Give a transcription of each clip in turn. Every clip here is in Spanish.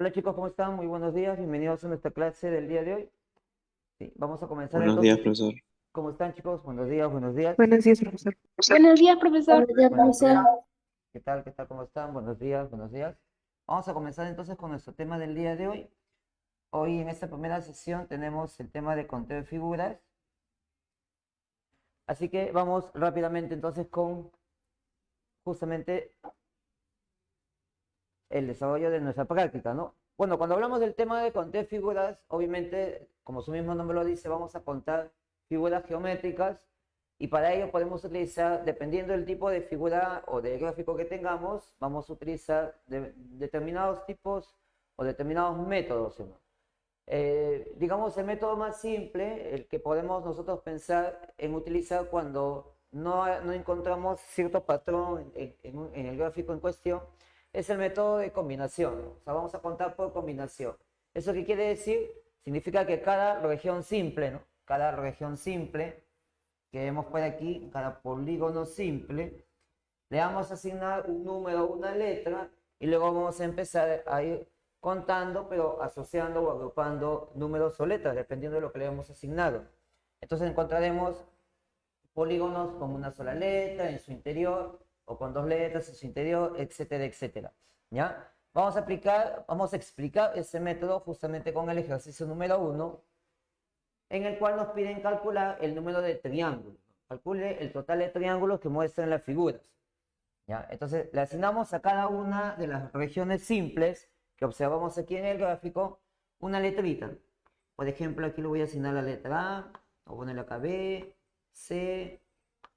Hola chicos, ¿cómo están? Muy buenos días, bienvenidos a nuestra clase del día de hoy. Sí, vamos a comenzar Buenos días, entonces. profesor. ¿Cómo están chicos? Buenos días, buenos días. Buenos días, profesor. Buenos días, profesor. Buenos días, Buenos profesor. días. ¿Qué tal? ¿Qué tal? ¿Cómo están? Buenos días, buenos días. Vamos a comenzar entonces con nuestro tema del día de hoy. Hoy en esta primera sesión tenemos el tema de conteo de figuras. Así que vamos rápidamente entonces con justamente el desarrollo de nuestra práctica, ¿no? Bueno, cuando hablamos del tema de conteo de figuras, obviamente, como su mismo nombre lo dice, vamos a contar figuras geométricas y para ello podemos utilizar, dependiendo del tipo de figura o de gráfico que tengamos, vamos a utilizar determinados tipos o determinados métodos, ¿no? Digamos, el método más simple, el que podemos nosotros pensar en utilizar cuando no encontramos cierto patrón en el gráfico en cuestión, es el método de combinación. O sea, vamos a contar por combinación. ¿Eso qué quiere decir? Significa que cada región simple, ¿no? Cada región simple que vemos por aquí, cada polígono simple, le vamos a asignar un número, una letra, y luego vamos a empezar a ir contando, pero asociando o agrupando números o letras, dependiendo de lo que le hemos asignado. Entonces encontraremos polígonos con una sola letra en su interior, o con dos letras en su interior, etcétera, etcétera. ¿Ya? Vamos a explicar ese método justamente con el ejercicio número 1, en el cual nos piden calcular el número de triángulos. Calcule el total de triángulos que muestran las figuras. ¿Ya? Entonces, le asignamos a cada una de las regiones simples que observamos aquí en el gráfico una letrita. Por ejemplo, aquí le voy a asignar la letra A, voy a ponerle acá B, C,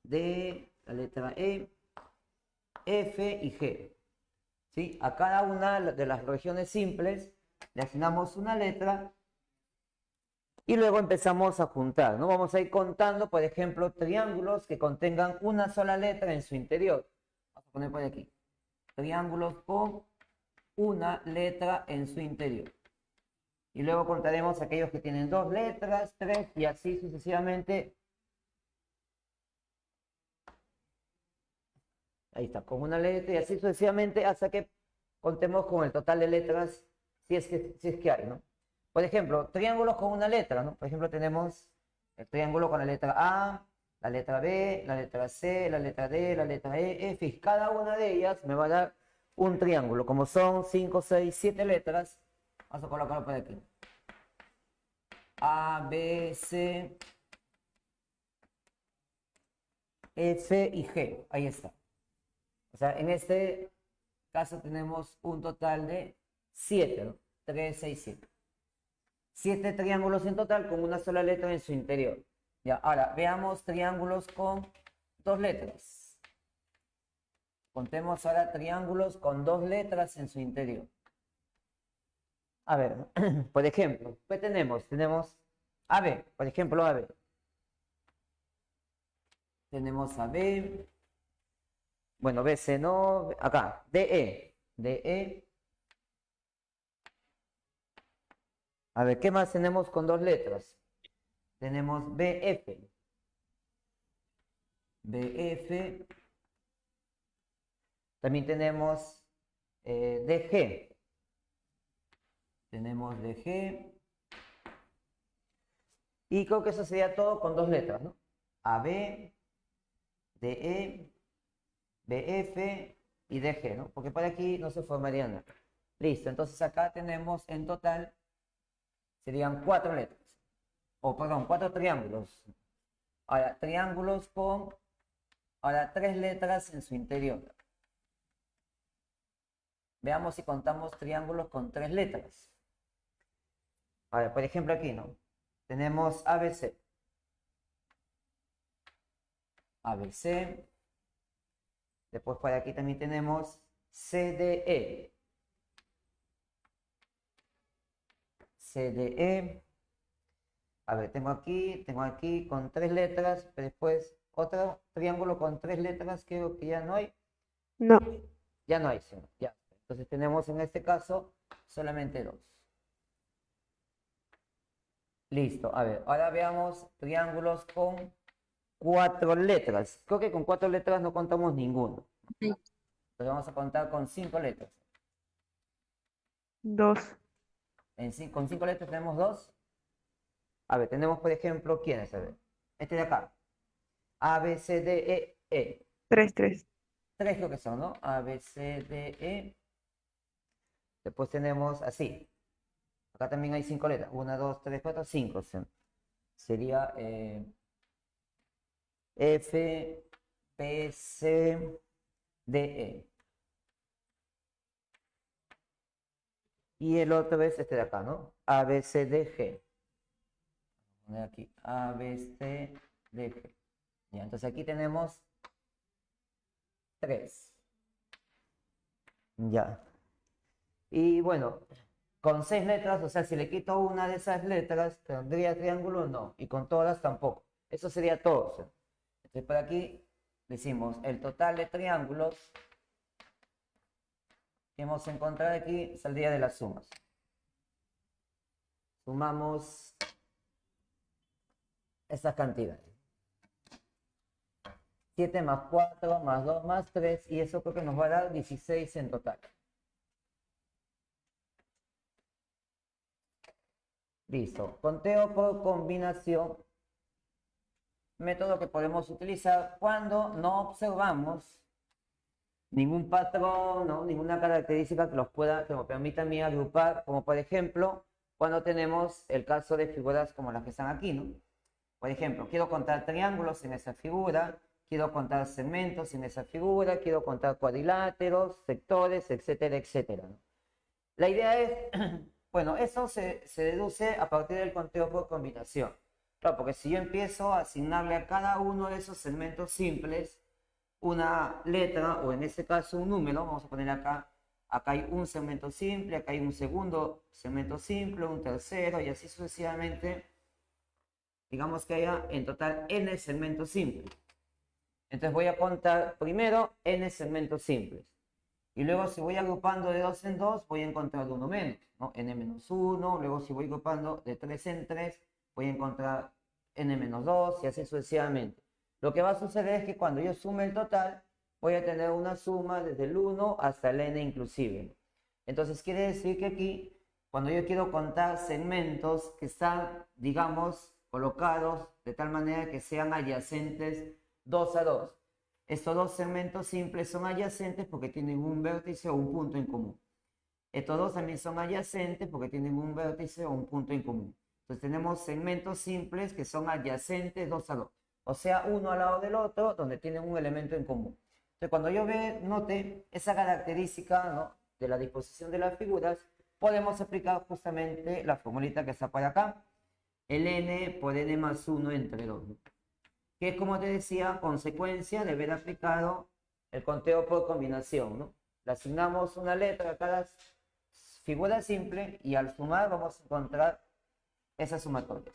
D, la letra E, F y G. ¿Sí? A cada una de las regiones simples le asignamos una letra y luego empezamos a juntar, ¿no? Vamos a ir contando, por ejemplo, triángulos que contengan una sola letra en su interior. Vamos a poner por aquí. Triángulos con una letra en su interior. Y luego contaremos aquellos que tienen dos letras, tres y así sucesivamente. Ahí está, con una letra y así sucesivamente hasta que contemos con el total de letras si es que hay, ¿no? Por ejemplo, triángulos con una letra, ¿no? Por ejemplo, tenemos el triángulo con la letra A, la letra B, la letra C, la letra D, la letra E, F, y cada una de ellas me va a dar un triángulo. Como son 5, 6, 7 letras, vamos a colocarlo por aquí. A, B, C, F y G. Ahí está. O sea, en este caso tenemos un total de 7, ¿no? 3, 6, 7. 7 triángulos en total con una sola letra en su interior. Ya, ahora veamos triángulos con dos letras. Contemos ahora triángulos con dos letras en su interior. A ver, por ejemplo, ¿qué tenemos? Tenemos AB, por ejemplo, AB. Tenemos AB. Bueno, BC no, acá, DE. DE. A ver, ¿qué más tenemos con dos letras? Tenemos BF. BF. También tenemos DG. Tenemos DG. Y creo que eso sería todo con dos letras, ¿no? AB, DE, BF y DG, ¿no? Porque por aquí no se formaría nada. Listo, entonces acá tenemos en total, serían 4 letras. O perdón, 4 triángulos. Ahora, triángulos con, ahora 3 letras en su interior. Veamos si contamos triángulos con 3 letras. A ver, por ejemplo aquí, ¿no? Tenemos ABC. ABC. Después por aquí también tenemos CDE. CDE. A ver, tengo aquí con 3 letras, pero después otro triángulo con 3 letras, creo que ya no hay. No. Ya no hay, sí, ya. Entonces tenemos en este caso solamente 2. Listo, a ver, ahora veamos triángulos con 4 letras. Creo que con 4 letras no contamos ninguno. Sí. Entonces vamos a contar con 5 letras. 2. Con 5 letras tenemos 2. A ver, tenemos, por ejemplo, ¿quiénes? A ver, este de acá. A, B, C, D, E, E. 3, 3. 3 creo que son, ¿no? A, B, C, D, E. Después tenemos así. Acá también hay 5 letras. 1, 2, 3, 4, 5. Sería F, P, C, D, E. Y el otro es este de acá, ¿no? A, B, C, D, G. Voy a poner aquí A, B, C, D, G. Ya, entonces aquí tenemos 3. Ya. Y bueno, con 6 letras, o sea, si le quito una de esas letras, ¿tendría triángulo? No. Y con todas tampoco. Eso sería todo. O sea. Entonces por aquí decimos el total de triángulos que hemos encontrado aquí saldría de las sumas. Sumamos estas cantidades. 7 más 4 más 2 más 3 y eso creo que nos va a dar 16 en total. Listo. Conteo por combinación. Método que podemos utilizar cuando no observamos ningún patrón, ¿no? Ninguna característica que me permita a mí agrupar, como por ejemplo, cuando tenemos el caso de figuras como las que están aquí, ¿no? Por ejemplo, quiero contar triángulos en esa figura, quiero contar segmentos en esa figura, quiero contar cuadriláteros, sectores, etcétera, etcétera, ¿no? La idea es, bueno, eso se deduce a partir del conteo por combinación. Claro, porque si yo empiezo a asignarle a cada uno de esos segmentos simples una letra, o en este caso un número, vamos a poner acá, acá hay un segmento simple, acá hay un segundo segmento simple, un tercero, y así sucesivamente, digamos que haya en total n segmentos simples. Entonces voy a contar primero n segmentos simples. Y luego si voy agrupando de 2 en 2, voy a encontrar uno menos, ¿no? n-1, luego si voy agrupando de 3 en 3, voy a encontrar n-2 y así sucesivamente. Lo que va a suceder es que cuando yo sume el total, voy a tener una suma desde el 1 hasta el n inclusive. Entonces quiere decir que aquí, cuando yo quiero contar segmentos que están, digamos, colocados de tal manera que sean adyacentes 2 a 2, estos dos segmentos simples son adyacentes porque tienen un vértice o un punto en común. Estos dos también son adyacentes porque tienen un vértice o un punto en común. Entonces tenemos segmentos simples que son adyacentes 2 a 2. O sea, uno al lado del otro donde tienen un elemento en común. Entonces cuando yo note esa característica, ¿no?, de la disposición de las figuras, podemos aplicar justamente la formulita que está por acá. El n por n más 1 entre 2. Que es, como te decía, consecuencia de haber aplicado el conteo por combinación, ¿no? Le asignamos una letra a cada figura simple y al sumar vamos a encontrar esas sumatorias.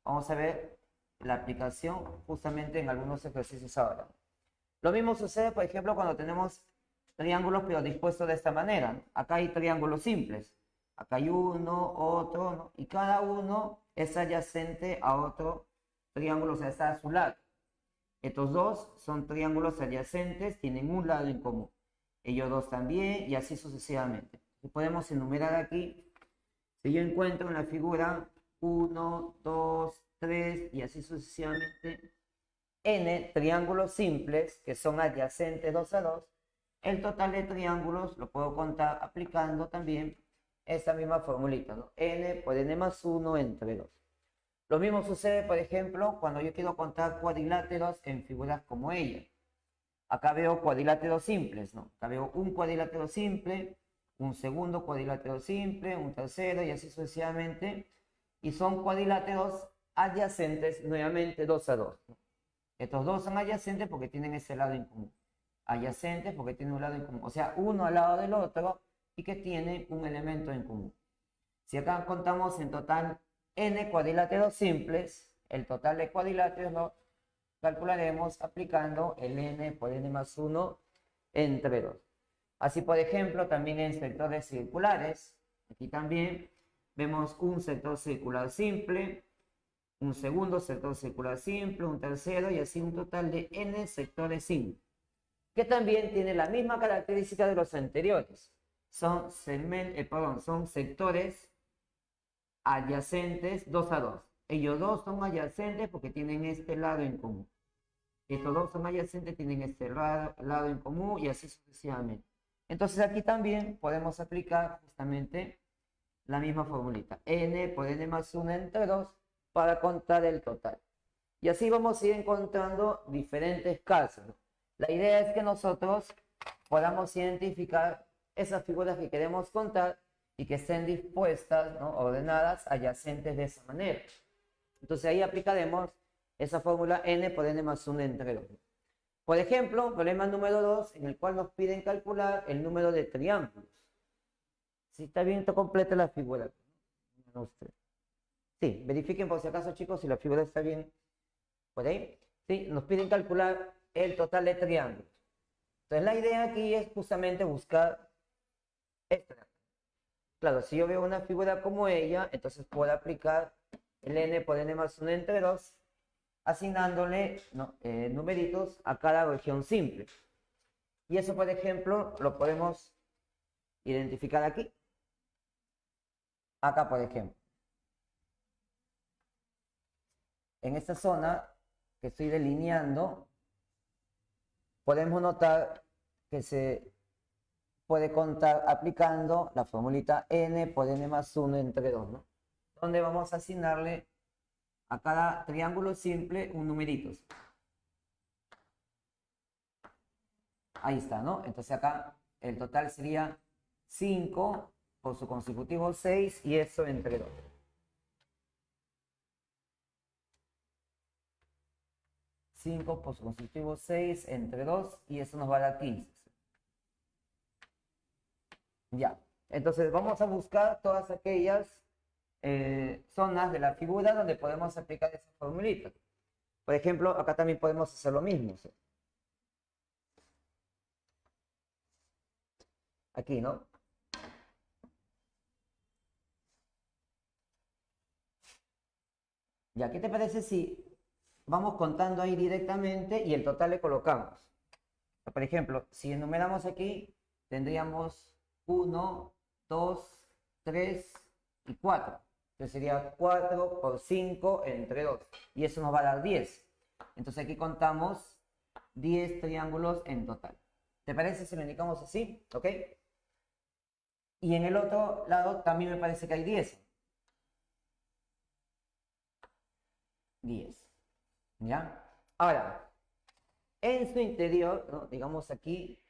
Vamos a ver la aplicación justamente en algunos ejercicios ahora. Lo mismo sucede, por ejemplo, cuando tenemos triángulos pero dispuestos de esta manera, ¿no? Acá hay triángulos simples. Acá hay uno, otro, ¿no? Y cada uno es adyacente a otro triángulo, o sea, está a su lado. Estos dos son triángulos adyacentes, tienen un lado en común. Ellos dos también, y así sucesivamente. Y podemos enumerar aquí. Si yo encuentro en la figura 1, 2, 3 y así sucesivamente n triángulos simples que son adyacentes 2 a 2, el total de triángulos lo puedo contar aplicando también esta misma formulita, ¿no? N por n más 1 entre 2. Lo mismo sucede, por ejemplo, cuando yo quiero contar cuadriláteros en figuras como ella. Acá veo cuadriláteros simples, ¿no? Acá veo un cuadrilátero simple, un segundo cuadrilátero simple, un tercero y así sucesivamente. Y son cuadriláteros adyacentes, nuevamente 2 a 2, ¿no? Estos dos son adyacentes porque tienen ese lado en común. Adyacentes porque tienen un lado en común. O sea, uno al lado del otro y que tienen un elemento en común. Si acá contamos en total n cuadriláteros simples, el total de cuadriláteros lo calcularemos aplicando el n por n más 1 entre 2. Así, por ejemplo, también en sectores circulares, aquí también vemos un sector circular simple, un segundo sector circular simple, un tercero y así un total de n sectores simples, que también tiene la misma característica de los anteriores. son, son sectores adyacentes 2 a 2. Ellos dos son adyacentes porque tienen este lado en común. Estos dos son adyacentes, tienen este lado en común y así sucesivamente. Entonces aquí también podemos aplicar justamente la misma formulita. N por N más 1 entre 2 para contar el total. Y así vamos a ir encontrando diferentes casos. La idea es que nosotros podamos identificar esas figuras que queremos contar y que estén dispuestas, ¿no?, ordenadas, adyacentes de esa manera. Entonces ahí aplicaremos esa fórmula N por N más 1 entre 2. Por ejemplo, problema número 2, en el cual nos piden calcular el número de triángulos. Si está bien, está completa la figura. Sí, verifiquen por si acaso, chicos, si la figura está bien por ahí. Sí, nos piden calcular el total de triángulos. Entonces la idea aquí es justamente buscar esto. Claro, si yo veo una figura como ella, entonces puedo aplicar el N por N más 1 entre 2, asignándole numeritos a cada región simple. Y eso, por ejemplo, lo podemos identificar aquí. Acá, por ejemplo. En esta zona que estoy delineando, podemos notar que se puede contar aplicando la formulita N por N más 1 entre 2, ¿no? Donde vamos a asignarle a cada triángulo simple un numerito. Ahí está, ¿no? Entonces acá el total sería 5 por su consecutivo 6 y eso entre 2. Por su consecutivo 6 entre 2 y eso nos va a dar 15. Ya, entonces vamos a buscar todas aquellas zonas de la figura donde podemos aplicar esa formulita. Por ejemplo, acá también podemos hacer lo mismo, ¿sí? Aquí, ¿no? Ya, ¿qué te parece si vamos contando ahí directamente y el total le colocamos? Por ejemplo, si enumeramos aquí, tendríamos 1, 2, 3 y 4. Entonces sería 4 por 5 entre 2. Y eso nos va a dar 10. Entonces aquí contamos 10 triángulos en total. ¿Te parece si lo indicamos así? ¿Ok? Y en el otro lado también me parece que hay 10. 10. ¿Ya? Ahora, en su interior, ¿no?, digamos aquí,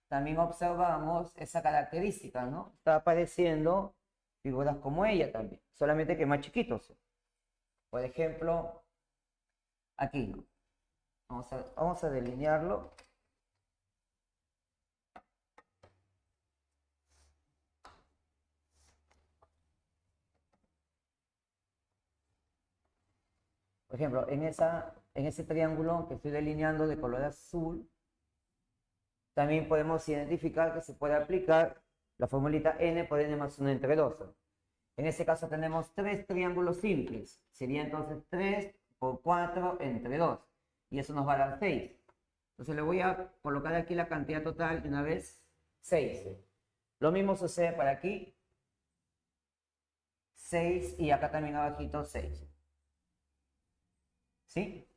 también observamos esa característica, ¿no? Está apareciendo figuras como ella también, solamente que más chiquitos. Por ejemplo, aquí, ¿no? Vamos a delinearlo. Por ejemplo, en ese triángulo que estoy delineando de color azul, también podemos identificar que se puede aplicar la formulita N por N más 1 entre 2. En ese caso tenemos 3 triángulos simples. Sería entonces 3 por 4 entre 2. Y eso nos va a dar 6. Entonces le voy a colocar aquí la cantidad total de una vez, 6. Lo mismo sucede para aquí. 6 y acá también abajito 6. ¿Sí?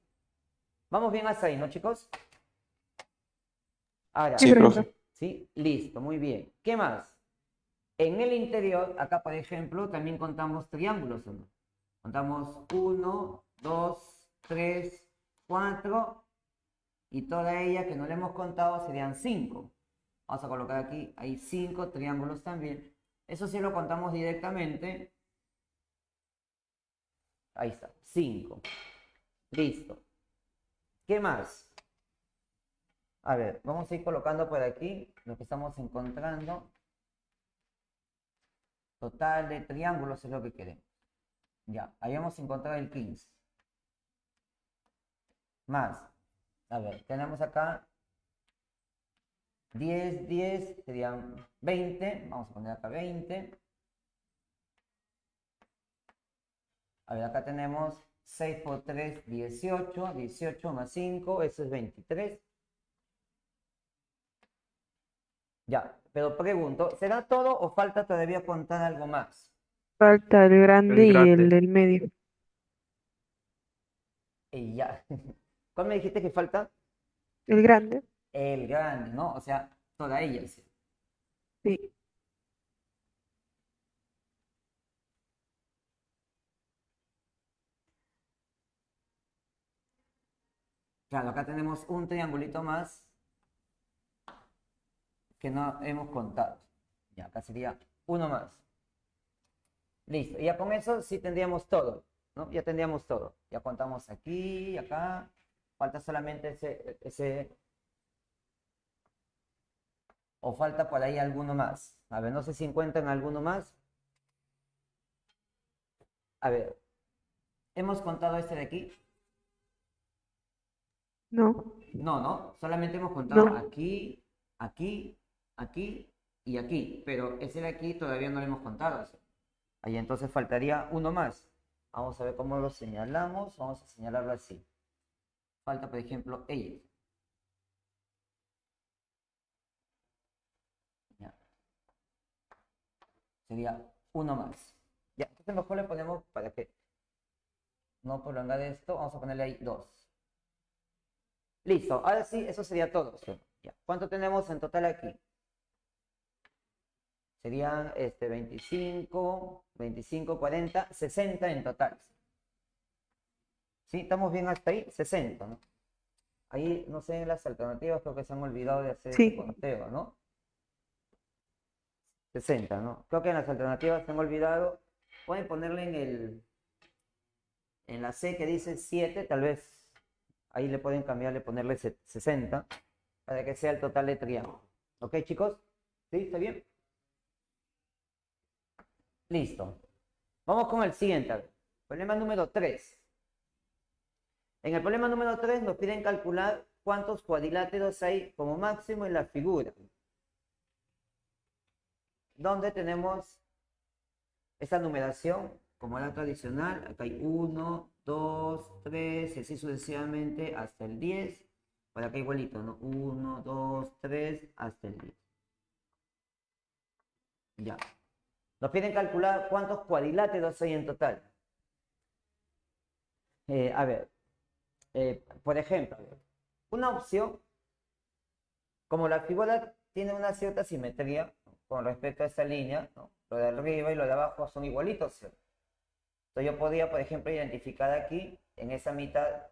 Vamos bien hasta ahí, ¿no, chicos? Ahora, Sí, profe. ¿sí? Listo, muy bien. ¿Qué más? En el interior, acá por ejemplo, también contamos triángulos, ¿no? Contamos 1, 2, 3, 4 y toda ella que no le hemos contado serían 5. Vamos a colocar aquí, hay 5 triángulos también. Eso sí lo contamos directamente. Ahí está, 5. Listo. ¿Qué más? A ver, vamos a ir colocando por aquí lo que estamos encontrando. Total de triángulos es lo que queremos. Ya, habíamos encontrado el 15. Más. A ver, tenemos acá 10, 10, serían 20. Vamos a poner acá 20. A ver, acá tenemos 6 por 3, 18. 18 más 5, eso es 23. Ya, pero pregunto, ¿será todo o falta todavía contar algo más? Falta el grande El y el grande. del medio. Y ya. ¿Cuál me dijiste que falta? El grande, El grande, ¿no? O sea, toda ella, sí. sí. Claro, acá tenemos un triangulito más que no hemos contado. Ya, acá sería uno más. Listo, ya con eso sí tendríamos todo, ¿no? Ya tendríamos todo. Ya contamos aquí, acá. Falta solamente o falta por ahí alguno más. A ver, no sé si encuentran alguno más. A ver, hemos contado este de aquí. No, No, no, solamente hemos contado no. aquí, aquí, aquí y aquí, pero ese de aquí todavía no lo hemos contado. Ahí entonces faltaría uno más. Vamos a ver cómo lo señalamos. Vamos a señalarlo así. Falta, por ejemplo, ella. Ya, sería uno más. Ya, entonces mejor le ponemos para que no prolongar esto. Vamos a ponerle ahí dos. Listo, ahora sí, eso sería todo. ¿Sí? Ya. ¿Cuánto tenemos en total aquí? Serían 25, 25, 40, 60 en total. ¿Sí? ¿Estamos bien hasta ahí? 60, ¿no? Ahí, no sé, en las alternativas creo que se han olvidado de hacer ese Sí, conteo, ¿no? 60, ¿no? Creo que en las alternativas se han olvidado. Pueden ponerle en la C que dice 7, tal vez ahí le pueden cambiarle, ponerle 60 para que sea el total de triángulo. ¿Ok, chicos? ¿Sí? ¿Está bien? Listo. Vamos con el siguiente. A ver. Problema número 3. En el problema número 3 nos piden calcular cuántos cuadriláteros hay como máximo en la figura. Donde tenemos esta numeración como la tradicional. Acá hay 1, 2, 3 y así sucesivamente hasta el 10. Por acá igualito, ¿no? 1, 2, 3 hasta el 10. Ya. Nos piden calcular cuántos cuadriláteros hay en total. A ver, por ejemplo, una opción, como la figura tiene una cierta simetría, ¿no? Con respecto a esta línea, ¿no? Lo de arriba y lo de abajo son igualitos, ¿sí? Entonces yo podría, por ejemplo, identificar aquí, en esa mitad,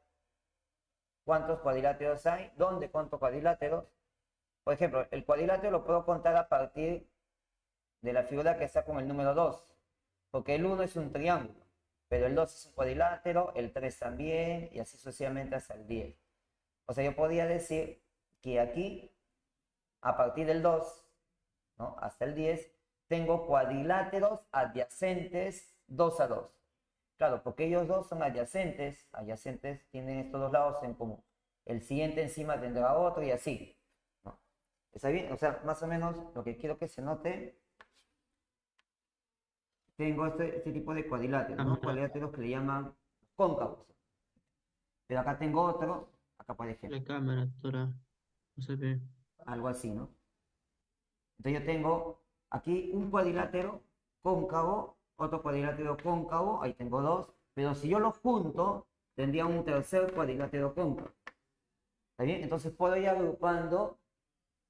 cuántos cuadriláteros hay, dónde, cuántos cuadriláteros. Por ejemplo, el cuadrilátero lo puedo contar a partir de la figura que está con el número 2, porque el 1 es un triángulo, pero el 2 es un cuadrilátero, el 3 también, y así sucesivamente hasta el 10. O sea, yo podría decir que aquí, a partir del 2, ¿no? Hasta el 10, tengo cuadriláteros adyacentes 2 a 2. Claro, porque ellos dos son adyacentes, adyacentes tienen estos dos lados en común. El siguiente encima tendrá otro y así, ¿no? ¿Está bien? O sea, más o menos lo que quiero que se note, tengo este tipo de cuadriláteros, ¿no? Cámara. Cuadriláteros que le llaman cóncavos. Pero acá tengo otro, acá por ejemplo, La cámara, Tora. No se ve. algo así, ¿no? Entonces yo tengo aquí un cuadrilátero cóncavo, otro cuadrilátero cóncavo, ahí tengo dos, pero si yo los junto, tendría un tercer cuadrilátero cóncavo. ¿Está bien? Entonces puedo ir agrupando,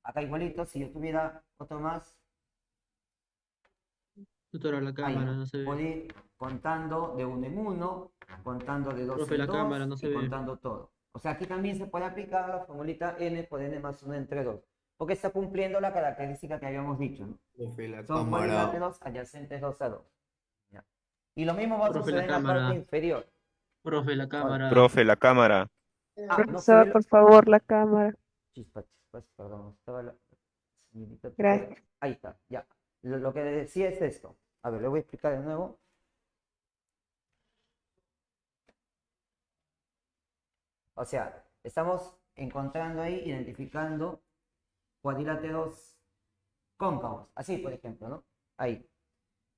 acá igualito, si yo tuviera otro más, Tora, la ahí, cámara, ¿no? no se Puedo ve. ir contando de uno en uno, contando de dos Profe, en la cámara, dos no se y ve. contando todo. O sea, aquí también se puede aplicar la formulita n por n más 1 entre 2, porque está cumpliendo la característica que habíamos dicho, ¿no? Profe, la Son cámara. cuadriláteros adyacentes 2 a 2. ¿Ya? Y lo mismo va a Profe, la suceder en la parte cámara. inferior. Profe, la Ahora, cámara. Profe, la cámara. no se ve profesor, por favor, la cámara. Chispas, chispas, perdón, estaba la señorita tutora. Gracias. Ahí está, ya. Lo que decía es esto. A ver, le voy a explicar de nuevo. O sea, estamos encontrando ahí, identificando cuadriláteros cóncavos. Así, por ejemplo, ¿no? Ahí.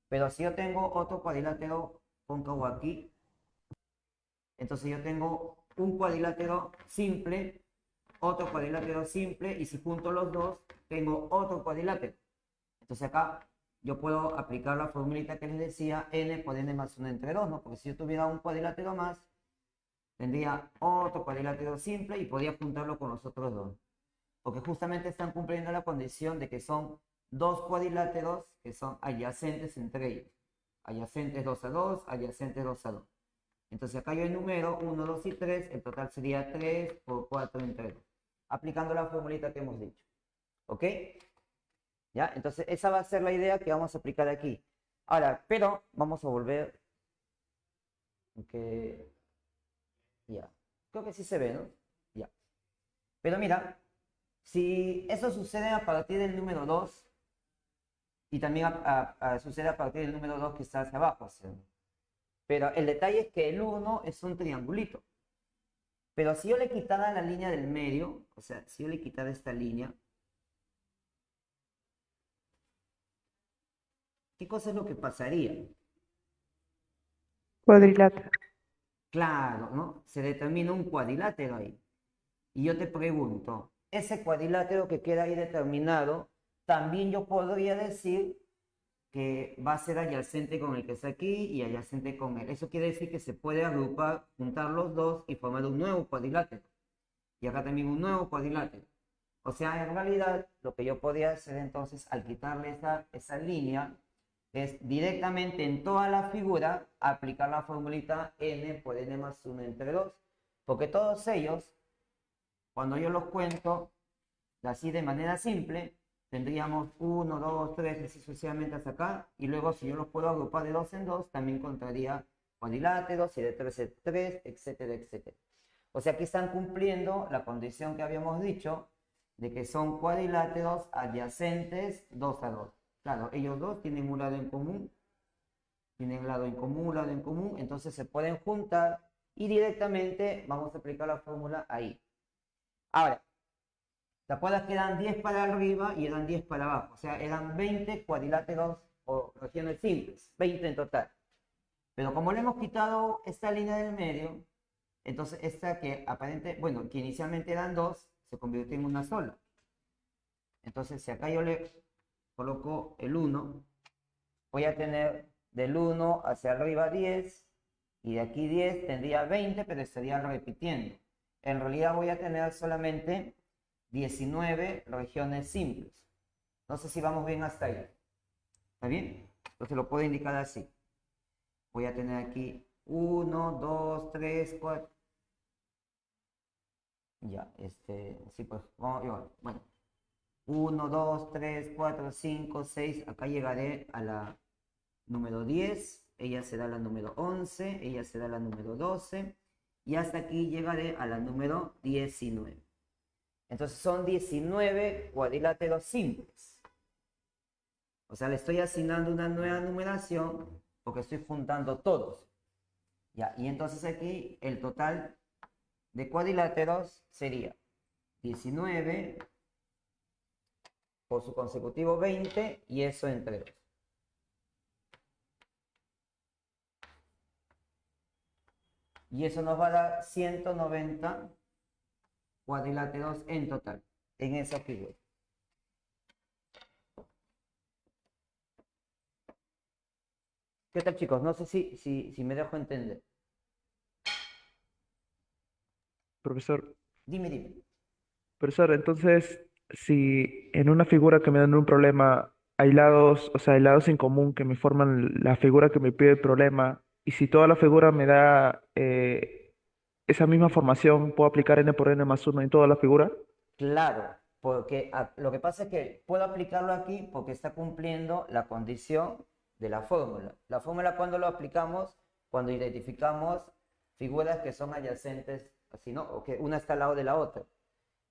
Pero si yo tengo otro cuadrilátero cóncavo aquí, entonces yo tengo un cuadrilátero simple, otro cuadrilátero simple, y si junto los dos, tengo otro cuadrilátero. Entonces acá yo puedo aplicar la formulita que les decía, n por n más 1 entre 2, ¿no? Porque si yo tuviera un cuadrilátero más, tendría otro cuadrilátero simple y podría juntarlo con los otros dos. Porque justamente están cumpliendo la condición de que son dos cuadriláteros que son adyacentes entre ellos. Adyacentes 2 a 2, adyacentes 2 a 2. Entonces acá yo enumero 1, 2 y 3, el total sería 3 por 4 entre 2. Aplicando la formulita que hemos dicho. ¿Ok? ¿Ya? Entonces esa va a ser la idea que vamos a aplicar aquí. Ahora, pero vamos a volver. Que ya. Creo que sí se ve, ¿no? Ya. Pero mira, si eso sucede a partir del número 2, y también sucede a partir del número 2 que está hacia abajo. Pero el detalle es que el 1 es un triangulito. Pero si yo le quitara la línea del medio, o sea, si yo le quitara esta línea, ¿qué cosa es lo que pasaría? Cuadrilátero. Claro, ¿no? Se determina un cuadrilátero ahí. Y yo te pregunto, ese cuadrilátero que queda ahí determinado, también yo podría decir que va a ser adyacente con el que está aquí y adyacente con él. Eso quiere decir que se puede agrupar, juntar los dos y formar un nuevo cuadrilátero. Y acá también un nuevo cuadrilátero. O sea, en realidad, lo que yo podría hacer entonces, al quitarle esa línea, es directamente en toda la figura aplicar la formulita n por n más 1 entre 2. Porque todos ellos, cuando yo los cuento, así de manera simple, tendríamos 1, 2, 3, así sucesivamente hasta acá. Y luego, si yo los puedo agrupar de 2 en 2, también encontraría cuadriláteros y de 3 en 3, etcétera, etcétera. O sea, aquí están cumpliendo la condición que habíamos dicho de que son cuadriláteros adyacentes 2 a 2. Claro, ellos dos tienen un lado en común, tienen lado en común, lado en común, entonces se pueden juntar y directamente vamos a aplicar la fórmula ahí. Ahora, ¿te acuerdas que eran 10 para arriba y eran 10 para abajo? O sea, eran 20 cuadriláteros o regiones simples, 20 en total. Pero como le hemos quitado esta línea del medio, entonces esta que bueno, que inicialmente eran 2, se convirtió en una sola. Entonces, si acá yo le coloco el 1, voy a tener del 1 hacia arriba 10, y de aquí 10 tendría 20, pero estaría repitiendo. En realidad voy a tener solamente 19 regiones simples. No sé si vamos bien hasta ahí. ¿Está bien? Entonces lo puedo indicar así. Voy a tener aquí 1, 2, 3, 4. Ya, sí, pues, vamos igual. Bueno, 1, 2, 3, 4, 5, 6. Acá llegaré a la número 10. Ella será la número 11. Ella será la número 12. Y hasta aquí llegaré a la número 19. Entonces son 19 cuadriláteros simples. O sea, le estoy asignando una nueva numeración porque estoy juntando todos. Ya, y entonces aquí el total de cuadriláteros sería 19 por su consecutivo 20 y eso entre 2. Y eso nos va a dar 190 cuadriláteros en total, en esa figura. ¿Qué tal, chicos? No sé si me dejo entender. Profesor, Dime. profesor, entonces, si en una figura que me dan un problema hay lados, o sea, hay lados en común que me forman la figura que me pide el problema, y si toda la figura me da esa misma formación, ¿puedo aplicar n por n más 1 en toda la figura? Claro, porque lo que pasa es que puedo aplicarlo aquí porque está cumpliendo la condición de la fórmula. La fórmula, ¿cuándo lo aplicamos? Cuando identificamos figuras que son adyacentes, así, ¿no? O que una está al lado de la otra.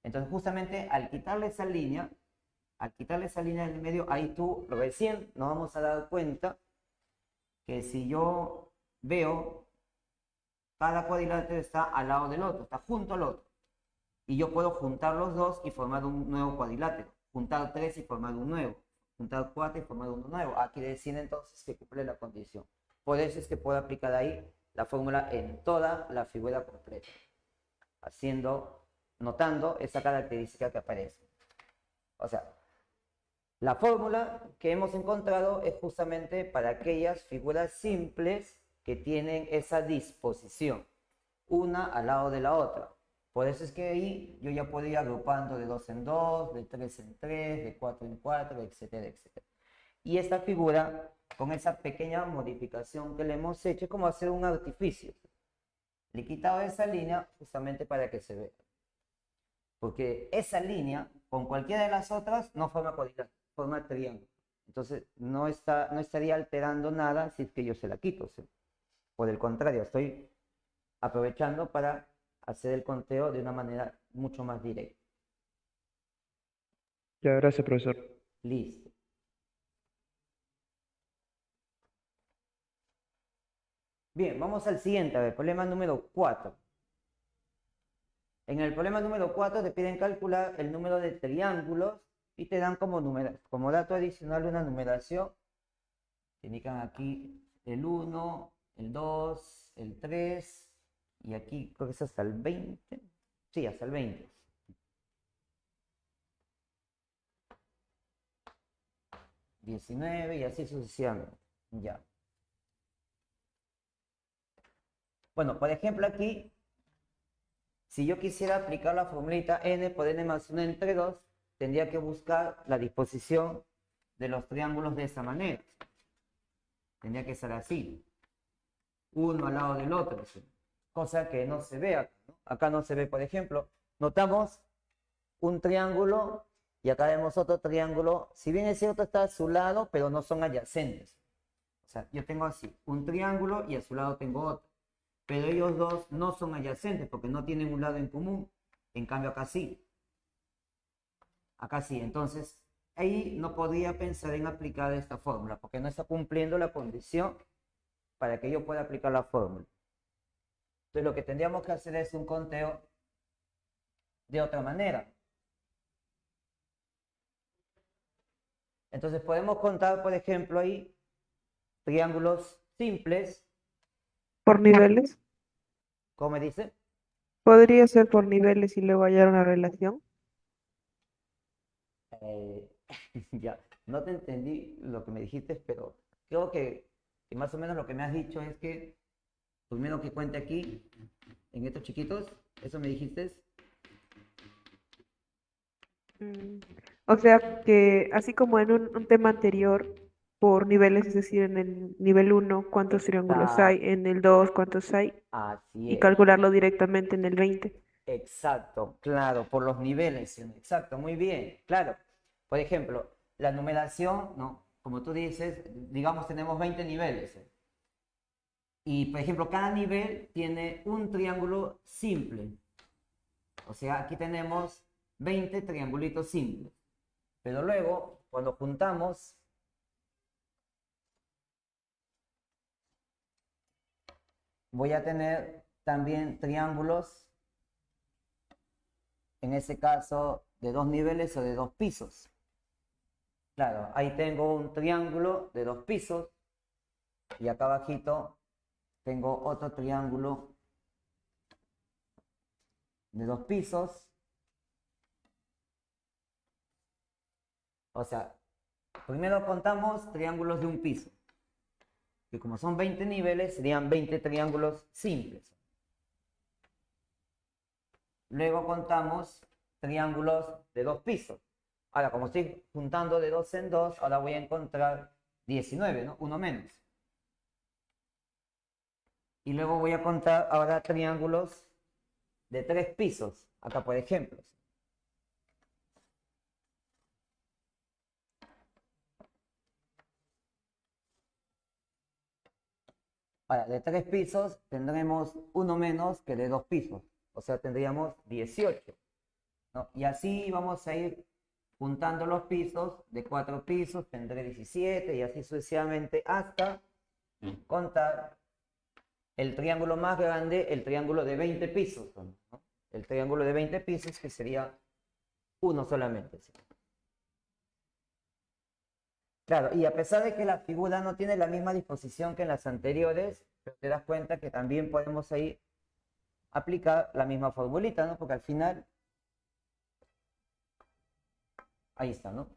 Entonces, justamente al quitarle esa línea del medio, ahí tú recién nos vamos a dar cuenta que si yo veo, cada cuadrilátero está al lado del otro, está junto al otro. Y yo puedo juntar los dos y formar un nuevo cuadrilátero. Juntar 3 y formar un nuevo. Juntar 4 y formar uno nuevo. Aquí decide entonces que cumple la condición. Por eso es que puedo aplicar ahí la fórmula en toda la figura completa. Notando esa característica que aparece. O sea, La fórmula que hemos encontrado es justamente para aquellas figuras simples que tienen esa disposición, una al lado de la otra. Por eso es que ahí yo ya puedo ir agrupando de 2 en 2, de 3 en 3, de 4 en 4, etcétera, etcétera. Y esta figura, con esa pequeña modificación que le hemos hecho, es como hacer un artificio. Le he quitado esa línea justamente para que se vea. Porque esa línea, con cualquiera de las otras, no forma cuadrilátero, forma triángulo. Entonces, no estaría alterando nada si es que yo se la quito. ¿Sí? Por el contrario, estoy aprovechando para hacer el conteo de una manera mucho más directa. Ya, gracias, profesor. Listo. Bien, vamos al siguiente, a ver, problema número 4. En el problema número 4 te piden calcular el número de triángulos y te dan como dato adicional una numeración. Te indican aquí el 1, el 2, el 3 y aquí creo que es hasta el 20. Sí, hasta el 20. $19 y así sucesivamente. Ya. Bueno, por ejemplo aquí, si yo quisiera aplicar la formulita n por n más 1 entre 2, tendría que buscar la disposición de los triángulos de esta manera. Tendría que ser así. Uno al lado del otro. ¿Sí? Cosa que no se ve acá, ¿no? Acá no se ve, por ejemplo. Notamos un triángulo y acá vemos otro triángulo. Si bien es cierto, está a su lado, pero no son adyacentes. O sea, yo tengo así un triángulo y a su lado tengo otro. Pero ellos dos no son adyacentes porque no tienen un lado en común. En cambio acá sí. Acá sí. Entonces, ahí no podría pensar en aplicar esta fórmula porque no está cumpliendo la condición para que yo pueda aplicar la fórmula. Entonces, lo que tendríamos que hacer es un conteo de otra manera. Entonces, podemos contar, por ejemplo, ahí triángulos simples. Por niveles. ¿Cómo me dice? Podría ser por niveles y luego hallar una relación. Eh, ya, no te entendí lo que me dijiste, pero creo que más o menos lo que me has dicho es que primero que cuente aquí, en estos chiquitos, ¿eso me dijiste? Mm, O sea que así como en un tema anterior, por niveles, es decir, en el nivel 1 cuántos triángulos hay, en el 2 cuántos hay, Así y es. calcularlo directamente en el 20. Exacto, claro, por los niveles, ¿sí? Exacto, muy bien, claro. Por ejemplo, la numeración, ¿no? Como tú dices, digamos tenemos 20 niveles. Y, por ejemplo, cada nivel tiene un triángulo simple. O sea, aquí tenemos 20 triangulitos simples. Pero luego, cuando juntamos, voy a tener también triángulos, en ese caso, de 2 niveles o de 2 pisos. Claro, ahí tengo un triángulo de 2 pisos y acá abajito tengo otro triángulo de 2 pisos. O sea, primero contamos triángulos de un piso, que como son 20 niveles, serían 20 triángulos simples. Luego contamos triángulos de 2 pisos. Ahora, como estoy juntando de 2 en 2, ahora voy a encontrar 19, ¿no? Uno menos. Y luego voy a contar ahora triángulos de 3 pisos. Acá, por ejemplo. Ahora, de 3 pisos tendremos uno menos que de 2 pisos. O sea, tendríamos 18. ¿No? Y así vamos a ir juntando los pisos. De 4 pisos tendré 17 y así sucesivamente hasta contar el triángulo más grande, el triángulo de 20 pisos. ¿No? El triángulo de 20 pisos que sería uno solamente. ¿Sí? Claro, y a pesar de que la figura no tiene la misma disposición que en las anteriores, te das cuenta que también podemos ahí aplicar la misma formulita, ¿no? Porque al final, ahí está, ¿no?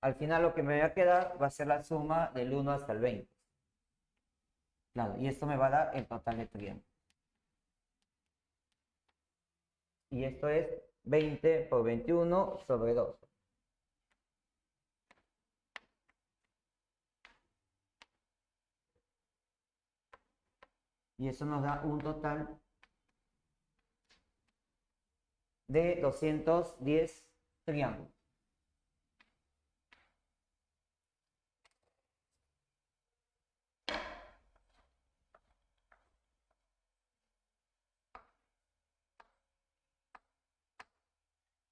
al final lo que me va a quedar va a ser la suma del 1 hasta el 20. Claro, y esto me va a dar el total de triángulos. Y esto es 20 por 21 sobre 2. Y eso nos da un total de 210 triángulos.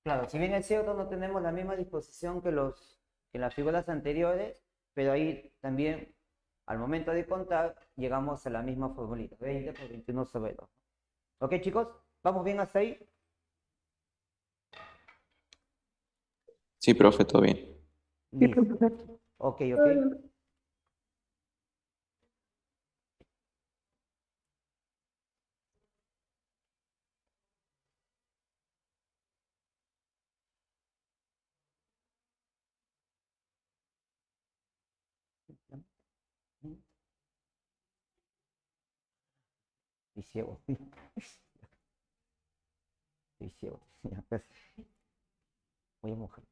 Claro, si bien es cierto, no tenemos la misma disposición que las figuras anteriores, pero ahí también, al momento de contar, llegamos a la misma formulita, 20 por 21 sobre 2. ¿Ok, chicos? ¿Vamos bien hasta ahí? Sí, profe, todo bien. Sí, Listo. profesor. Ok, ok. Estoy ciego. Estoy ciego. Ya, pues, voy a mojar.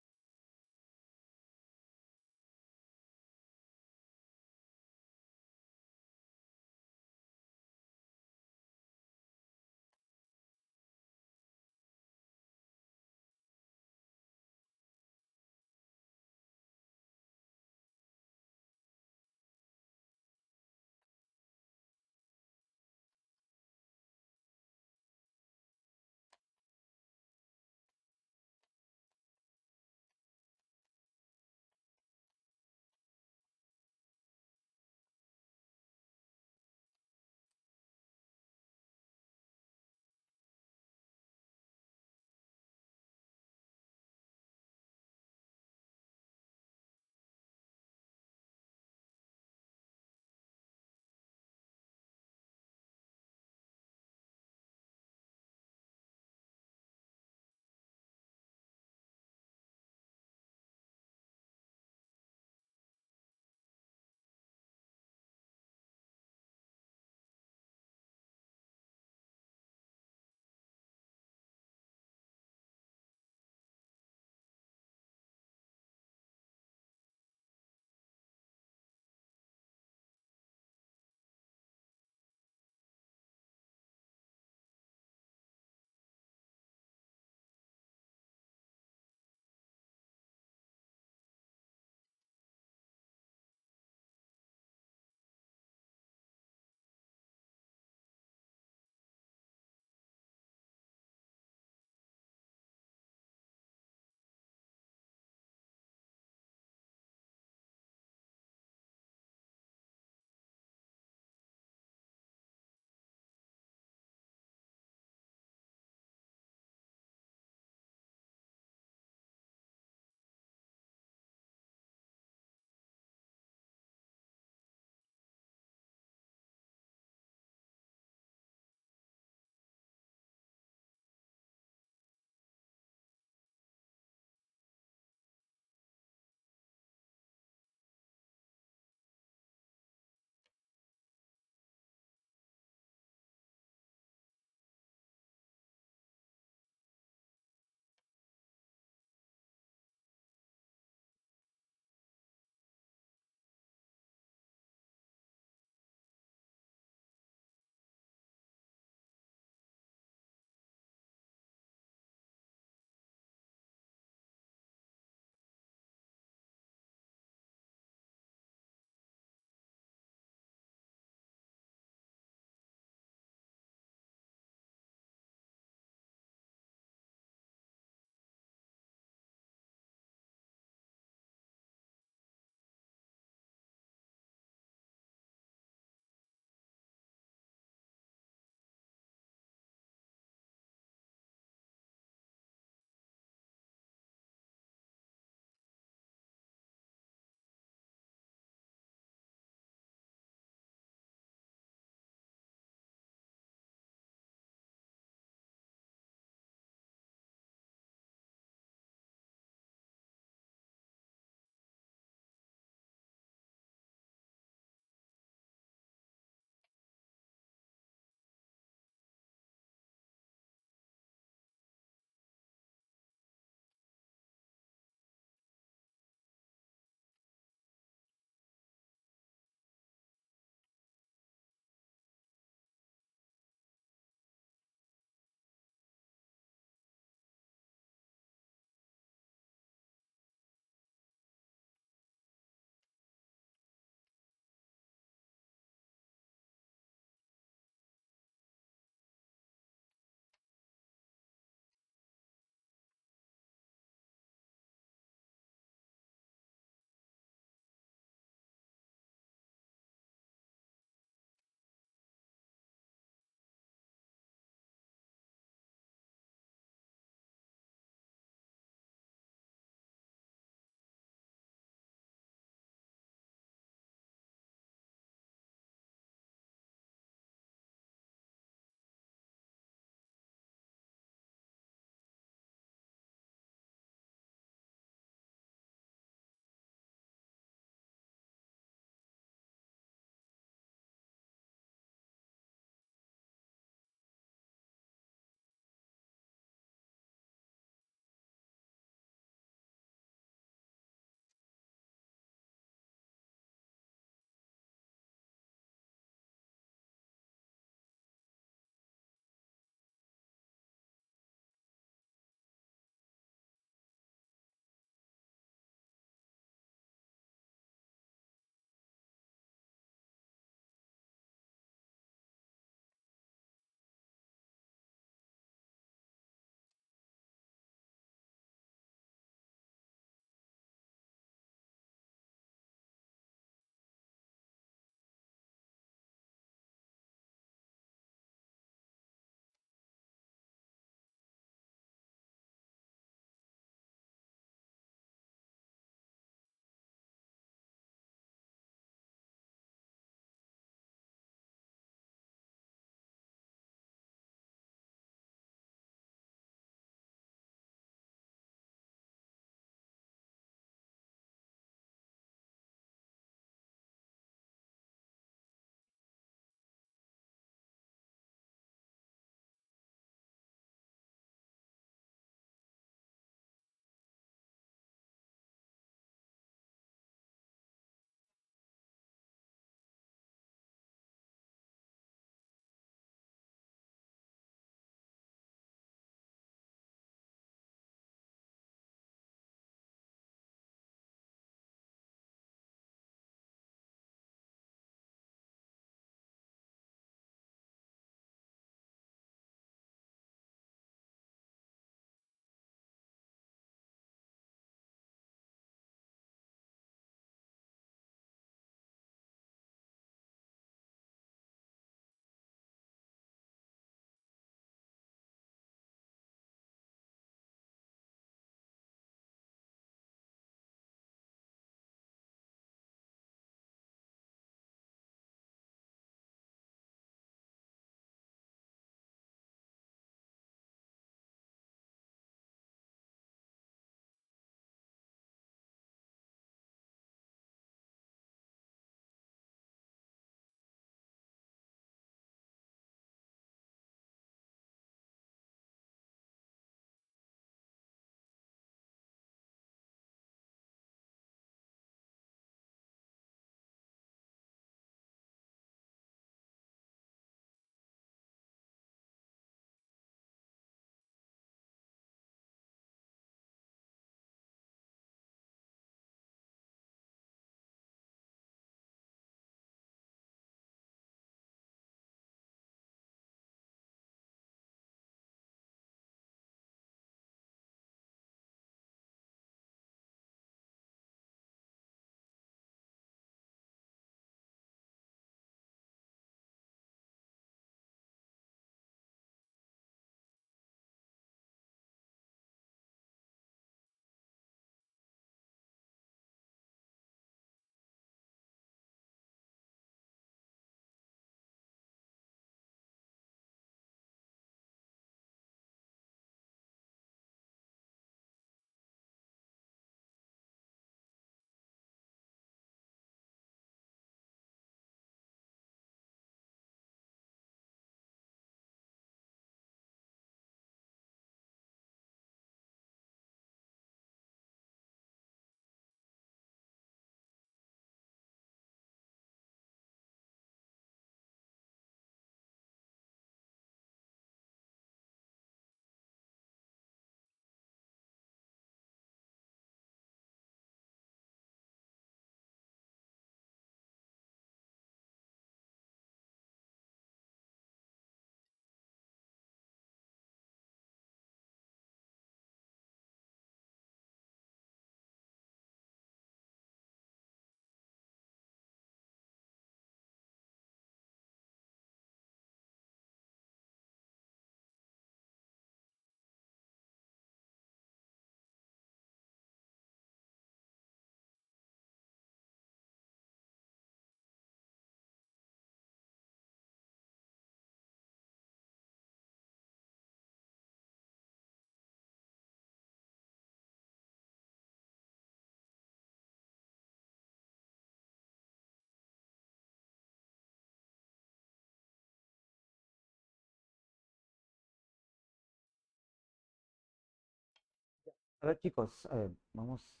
A ver, chicos, a ver, vamos.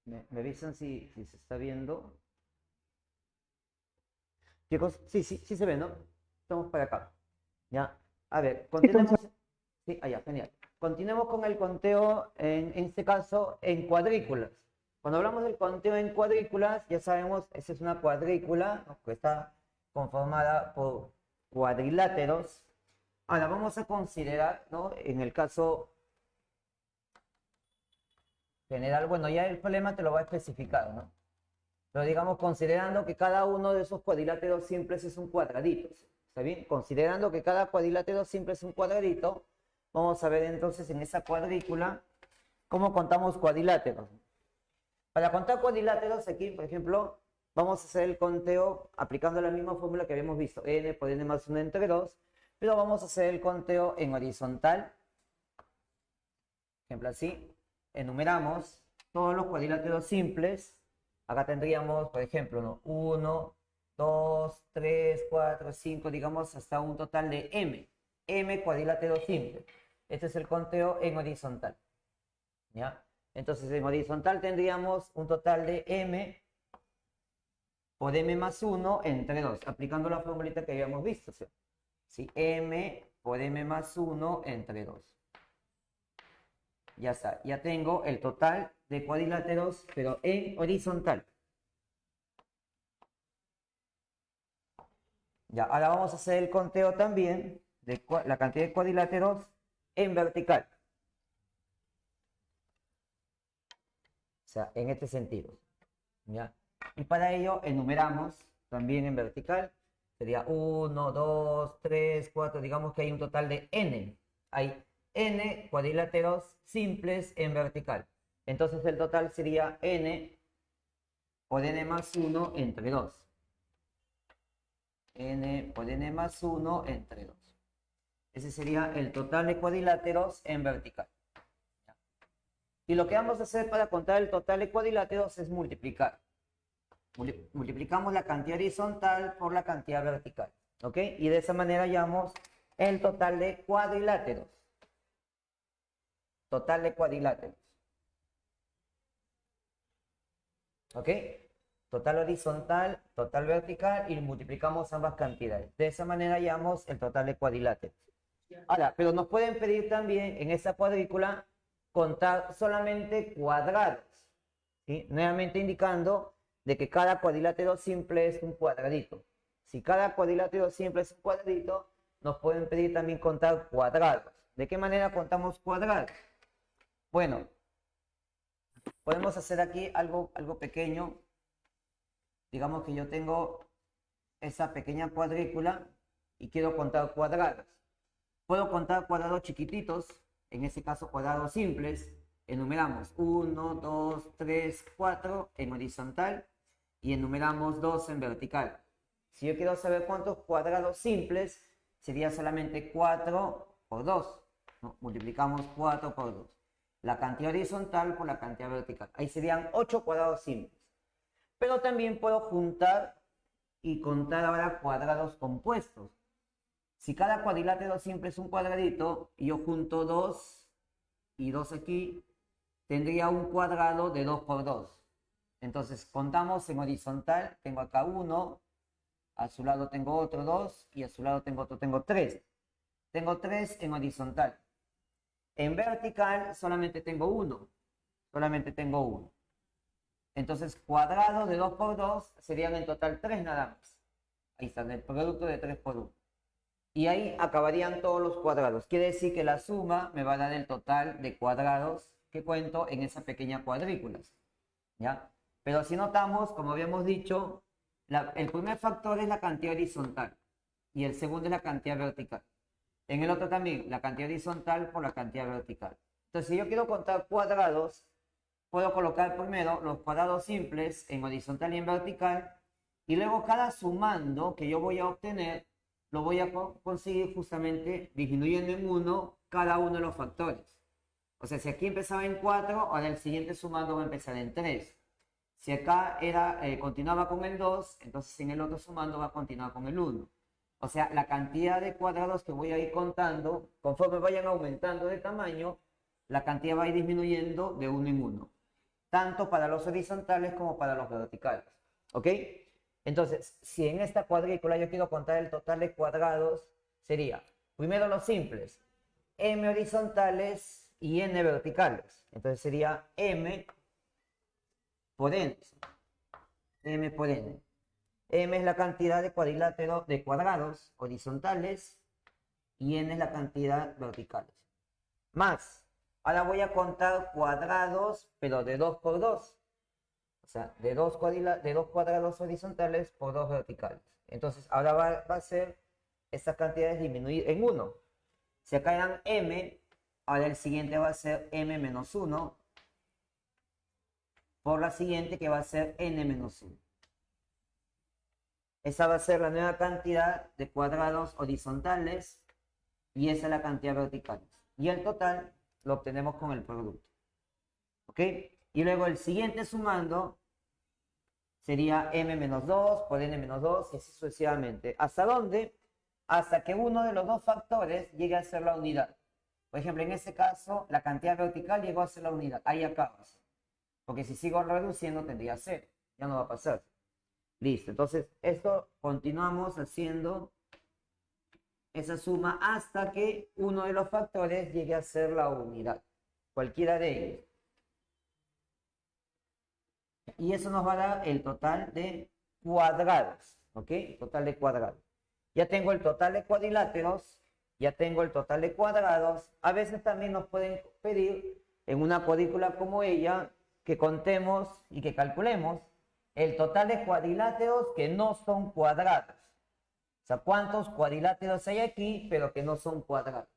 Me avisan si se está viendo. Chicos, sí se ve, ¿no? Estamos para acá. Ya. A ver, continuemos. Sí, allá, genial. Continuemos con el conteo, en este caso, en cuadrículas. Cuando hablamos del conteo en cuadrículas, ya sabemos, esa es una cuadrícula, ¿no?, que está conformada por cuadriláteros. Ahora vamos a considerar, ¿no?, en el caso general, bueno, ya el problema te lo va a especificar, ¿no? Pero digamos, considerando que cada uno de esos cuadriláteros simples es un cuadradito, ¿está bien? Considerando que cada cuadrilátero simple es un cuadradito, vamos a ver entonces en esa cuadrícula cómo contamos cuadriláteros. Para contar cuadriláteros, aquí, por ejemplo, vamos a hacer el conteo aplicando la misma fórmula que habíamos visto, n por n más 1 entre 2, pero vamos a hacer el conteo en horizontal. Por ejemplo, así, enumeramos todos los cuadriláteros simples. Acá tendríamos, por ejemplo, ¿no?, 1, 2, 3, 4, 5, digamos, hasta un total de m cuadriláteros simples. Este es el conteo en horizontal, ¿ya? Entonces, en horizontal tendríamos un total de m por m más 1 entre 2, aplicando la formulita que habíamos visto, ¿sí? M por m más 1 entre 2. Ya está, ya tengo el total de cuadriláteros, pero en horizontal. Ya, ahora vamos a hacer el conteo también de la cantidad de cuadriláteros en vertical. O sea, en este sentido, ¿ya? Y para ello enumeramos también en vertical. Sería 1, 2, 3, 4, digamos que hay un total de n. Hay n cuadriláteros simples en vertical. Entonces el total sería n por n más 1 entre 2. N por n más 1 entre 2. Ese sería el total de cuadriláteros en vertical. Y lo que vamos a hacer para contar el total de cuadriláteros es multiplicar. Multiplicamos la cantidad horizontal por la cantidad vertical, ¿ok? Y de esa manera hallamos el total de cuadriláteros. Total de cuadriláteros. ¿Ok? Total horizontal, total vertical, y multiplicamos ambas cantidades. De esa manera hallamos el total de cuadriláteros. Ahora, pero nos pueden pedir también en esa cuadrícula contar solamente cuadrados, ¿sí? Nuevamente indicando de que cada cuadrilátero simple es un cuadradito. Si cada cuadrilátero simple es un cuadradito, nos pueden pedir también contar cuadrados. ¿De qué manera contamos cuadrados? Bueno, podemos hacer aquí algo pequeño. Digamos que yo tengo esa pequeña cuadrícula y quiero contar cuadrados. Puedo contar cuadrados chiquititos, en este caso cuadrados simples. Enumeramos 1, 2, 3, 4 en horizontal y enumeramos 2 en vertical. Si yo quiero saber cuántos cuadrados simples, sería solamente 4 por 2, ¿no? Multiplicamos 4 por 2. La cantidad horizontal por la cantidad vertical. Ahí serían 8 cuadrados simples. Pero también puedo juntar y contar ahora cuadrados compuestos. Si cada cuadrilátero simple es un cuadradito y yo junto 2 y 2 aquí, tendría un cuadrado de 2 por 2. Entonces contamos en horizontal, tengo acá 1, a su lado tengo otro 2 y a su lado tengo otro, tengo 3. Tengo 3 en horizontal. En vertical solamente tengo 1. Solamente tengo 1. Entonces cuadrados de 2 por 2 serían en total 3 nada más. Ahí está, el producto de 3 por 1. Y ahí acabarían todos los cuadrados. Quiere decir que la suma me va a dar el total de cuadrados que cuento en esa pequeña cuadrícula, ¿ya? Pero si notamos, como habíamos dicho, el primer factor es la cantidad horizontal y el segundo es la cantidad vertical. En el otro también, la cantidad horizontal por la cantidad vertical. Entonces, si yo quiero contar cuadrados, puedo colocar primero los cuadrados simples en horizontal y en vertical, y luego cada sumando que yo voy a obtener, lo voy a conseguir justamente disminuyendo en 1 cada uno de los factores. O sea, si aquí empezaba en 4, ahora el siguiente sumando va a empezar en 3. Si acá continuaba con el 2, entonces en el otro sumando va a continuar con el 1. O sea, la cantidad de cuadrados que voy a ir contando, conforme vayan aumentando de tamaño, la cantidad va a ir disminuyendo de uno en uno, tanto para los horizontales como para los verticales. ¿Ok? Entonces, si en esta cuadrícula yo quiero contar el total de cuadrados, sería, primero los simples, m horizontales y n verticales. Entonces sería m por n. M por n. M es la cantidad de cuadriláteros de cuadrados horizontales y n es la cantidad verticales. Más, ahora voy a contar cuadrados, pero de 2 por 2. O sea, de dos cuadrados horizontales por 2 verticales. Entonces, ahora va a ser estas cantidades disminuir en 1. Si acá eran m, ahora el siguiente va a ser m menos 1 por la siguiente que va a ser n menos 1. Esa va a ser la nueva cantidad de cuadrados horizontales y esa es la cantidad verticales. Y el total lo obtenemos con el producto. ¿Ok? Y luego el siguiente sumando sería m menos 2 por n menos 2 y así sucesivamente. ¿Hasta dónde? Hasta que uno de los dos factores llegue a ser la unidad. Por ejemplo, en este caso, la cantidad vertical llegó a ser la unidad. Ahí acabas. Porque si sigo reduciendo tendría 0. Ya no va a pasar. Listo. Entonces, esto continuamos haciendo esa suma hasta que uno de los factores llegue a ser la unidad. Cualquiera de ellos. Y eso nos va a dar el total de cuadrados. ¿Ok? Total de cuadrados. Ya tengo el total de cuadriláteros. Ya tengo el total de cuadrados. A veces también nos pueden pedir en una cuadrícula como ella que contemos y que calculemos el total de cuadriláteros que no son cuadrados. O sea, cuántos cuadriláteros hay aquí, pero que no son cuadrados.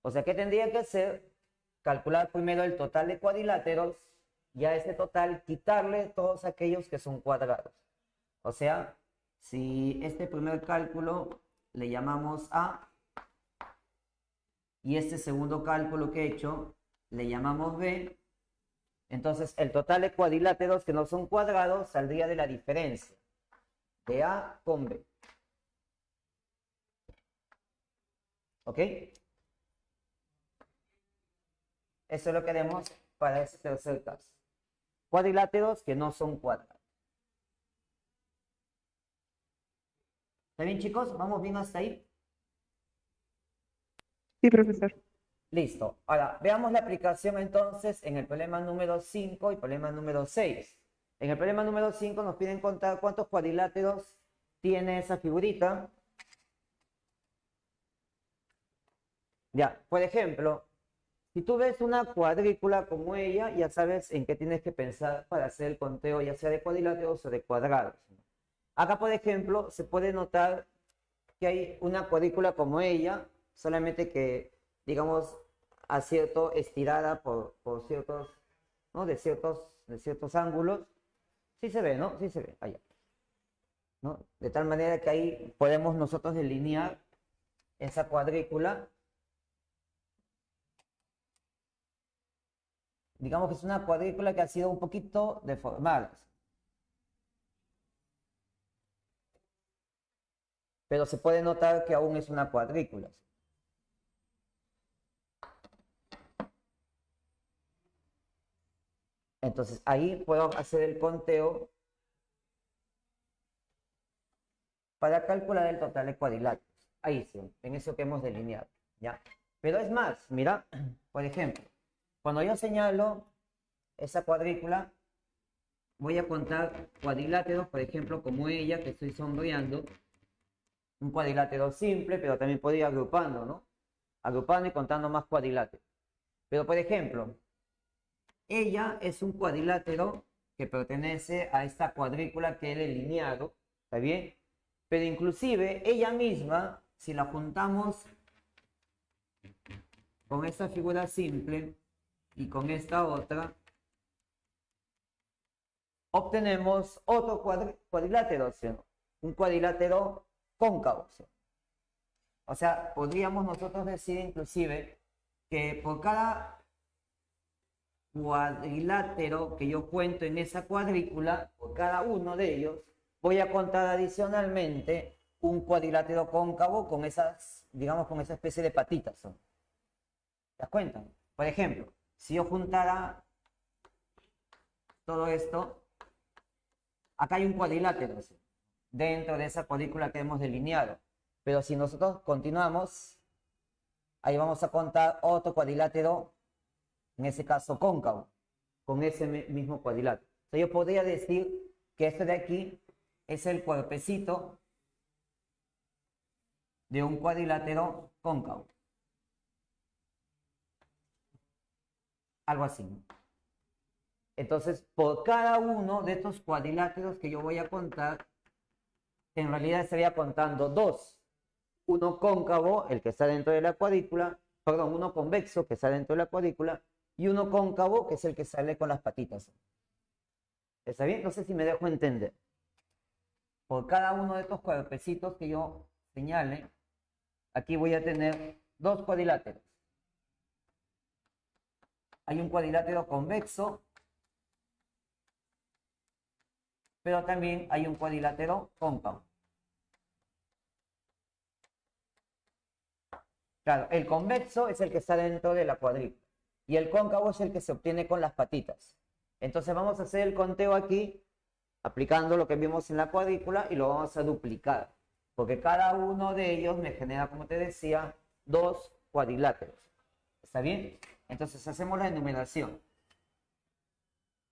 O sea, ¿qué tendría que hacer? Calcular primero el total de cuadriláteros y a ese total quitarle todos aquellos que son cuadrados. O sea, si este primer cálculo le llamamos A y este segundo cálculo que he hecho le llamamos B, entonces el total de cuadriláteros que no son cuadrados saldría de la diferencia de A con B. ¿Ok? Eso es lo que haremos para este tercer caso. Cuadriláteros que no son cuadrados. ¿Está bien, chicos? ¿Vamos bien hasta ahí? Sí, profesor. Listo. Ahora, veamos la aplicación entonces en el problema número 5 y problema número 6. En el problema número 5 nos piden contar cuántos cuadriláteros tiene esa figurita. Ya, por ejemplo, si tú ves una cuadrícula como ella, ya sabes en qué tienes que pensar para hacer el conteo, ya sea de cuadriláteros o de cuadrados. Acá, por ejemplo, se puede notar que hay una cuadrícula como ella, solamente que, digamos, estirada por ciertos, ¿no? De ciertos ángulos. Sí se ve, ¿no? Sí se ve, allá. ¿No? De tal manera que ahí podemos nosotros delinear esa cuadrícula. Digamos que es una cuadrícula que ha sido un poquito deformada. Pero se puede notar que aún es una cuadrícula. Entonces ahí puedo hacer el conteo para calcular el total de cuadriláteros. Ahí sí, en eso que hemos delineado, ¿ya? Pero es más, mira, por ejemplo, cuando yo señalo esa cuadrícula, voy a contar cuadriláteros, por ejemplo, como ella que estoy sombreando, un cuadrilátero simple, pero también puedo ir agrupando, ¿no? Agrupando y contando más cuadriláteros. Pero, por ejemplo, ella es un cuadrilátero que pertenece a esta cuadrícula que he delineado, ¿está bien? Pero inclusive ella misma, si la juntamos con esta figura simple y con esta otra, obtenemos otro cuadrilátero, ¿sí? Un cuadrilátero cóncavo, ¿sí? O sea, podríamos nosotros decir inclusive que por cada cuadrilátero que yo cuento en esa cuadrícula, por cada uno de ellos, voy a contar adicionalmente un cuadrilátero cóncavo con esas, digamos, con esa especie de patitas, ¿no? ¿Te das cuenta? Por ejemplo, si yo juntara todo esto, acá hay un cuadrilátero, ¿sí? Dentro de esa cuadrícula que hemos delineado. Pero si nosotros continuamos, ahí vamos a contar otro cuadrilátero, en ese caso cóncavo, con ese mismo cuadrilátero. O sea, yo podría decir que este de aquí es el cuerpecito de un cuadrilátero cóncavo. Algo así, ¿no? Entonces, por cada uno de estos cuadriláteros que yo voy a contar, en realidad estaría contando dos. Uno cóncavo, el que está dentro de la cuadrícula, perdón, uno convexo, que está dentro de la cuadrícula, y uno cóncavo, que es el que sale con las patitas. ¿Está bien? No sé si me dejo entender. Por cada uno de estos cuerpecitos que yo señale, aquí voy a tener dos cuadriláteros. Hay un cuadrilátero convexo, pero también hay un cuadrilátero cóncavo. Claro, el convexo es el que está dentro de la cuadrícula y el cóncavo es el que se obtiene con las patitas. Entonces vamos a hacer el conteo aquí, aplicando lo que vimos en la cuadrícula y lo vamos a duplicar, porque cada uno de ellos me genera, como te decía, dos cuadriláteros. ¿Está bien? Entonces hacemos la enumeración.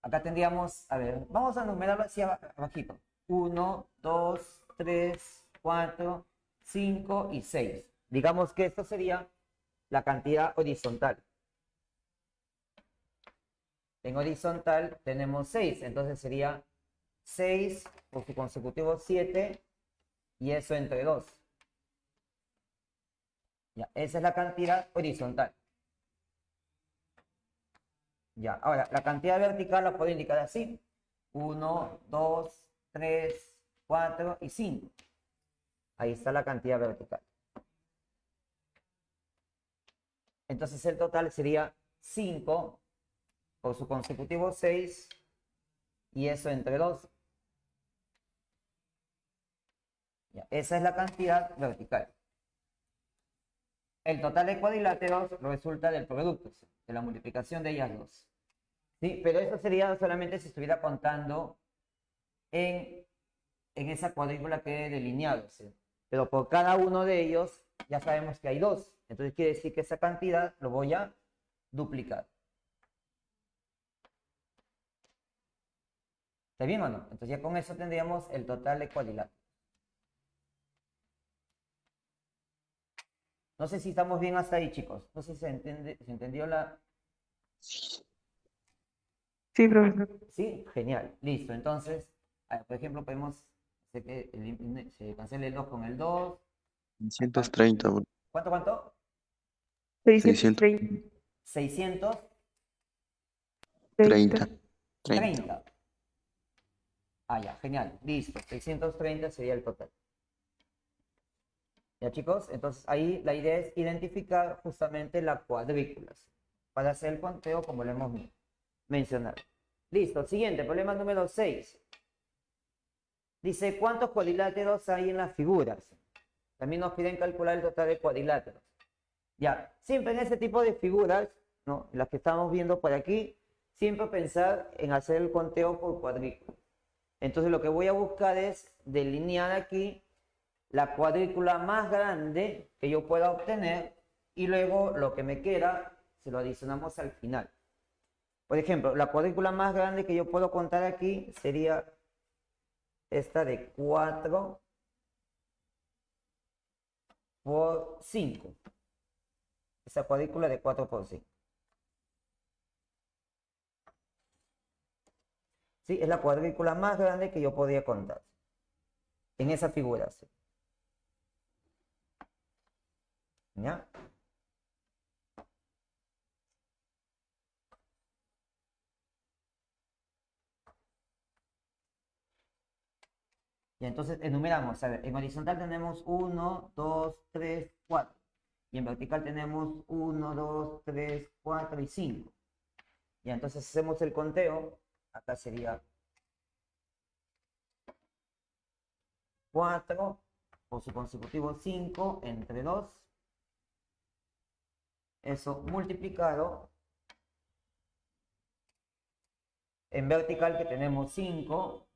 Acá tendríamos, a ver, vamos a enumerarlo así abajito. 1, 2, 3, 4, 5 y 6. Digamos que esto sería la cantidad horizontal. En horizontal tenemos 6, entonces sería 6 por su consecutivo 7 y eso entre 2. Ya, esa es la cantidad horizontal. Ya, ahora, la cantidad vertical la puedo indicar así. 1, 2, 3, 4 y 5. Ahí está la cantidad vertical. Entonces el total sería 5 por su consecutivo 6 y eso entre 2. Ya, esa es la cantidad vertical. El total de cuadriláteros resulta del producto, ¿sí? De la multiplicación de ellas dos. ¿Sí? Pero eso sería solamente si estuviera contando en esa cuadrícula que he delineado, ¿sí? Pero por cada uno de ellos ya sabemos que hay dos. Entonces quiere decir que esa cantidad lo voy a duplicar. ¿Está bien o no? Entonces ya con eso tendríamos el total de cuadriláteros. No sé si estamos bien hasta ahí, chicos. No sé si se entendió la... Sí, profesor. ¿Sí? Genial. Listo. Entonces, por ejemplo, podemos hacer que se cancele el 2 con el 2. 630, bro. ¿Cuánto? 630. 630. 30. Ah, ya, genial. Listo. 630 sería el total. Ya, chicos, entonces ahí la idea es identificar justamente la cuadrícula para hacer el conteo como lo hemos mencionado. Listo, siguiente, problema número 6. Dice, ¿cuántos cuadriláteros hay en las figuras? También nos piden calcular el total de cuadriláteros. Ya, siempre en ese tipo de figuras, ¿no? Las que estamos viendo por aquí, siempre pensar en hacer el conteo por cuadrícula. Entonces lo que voy a buscar es delinear aquí la cuadrícula más grande que yo pueda obtener y luego lo que me queda se lo adicionamos al final. Por ejemplo, la cuadrícula más grande que yo puedo contar aquí sería esta de 4 por 5. Esa cuadrícula de 4 por 5. ¿Sí? Es la cuadrícula más grande que yo podría contar en esa figura. ¿Sí? ¿Ya? Y entonces enumeramos. A ver, en horizontal tenemos 1, 2, 3, 4. Y en vertical tenemos 1, 2, 3, 4 y 5. Y entonces hacemos el conteo. Acá sería 4 por su consecutivo 5 entre 2. Eso multiplicado en vertical que tenemos 5,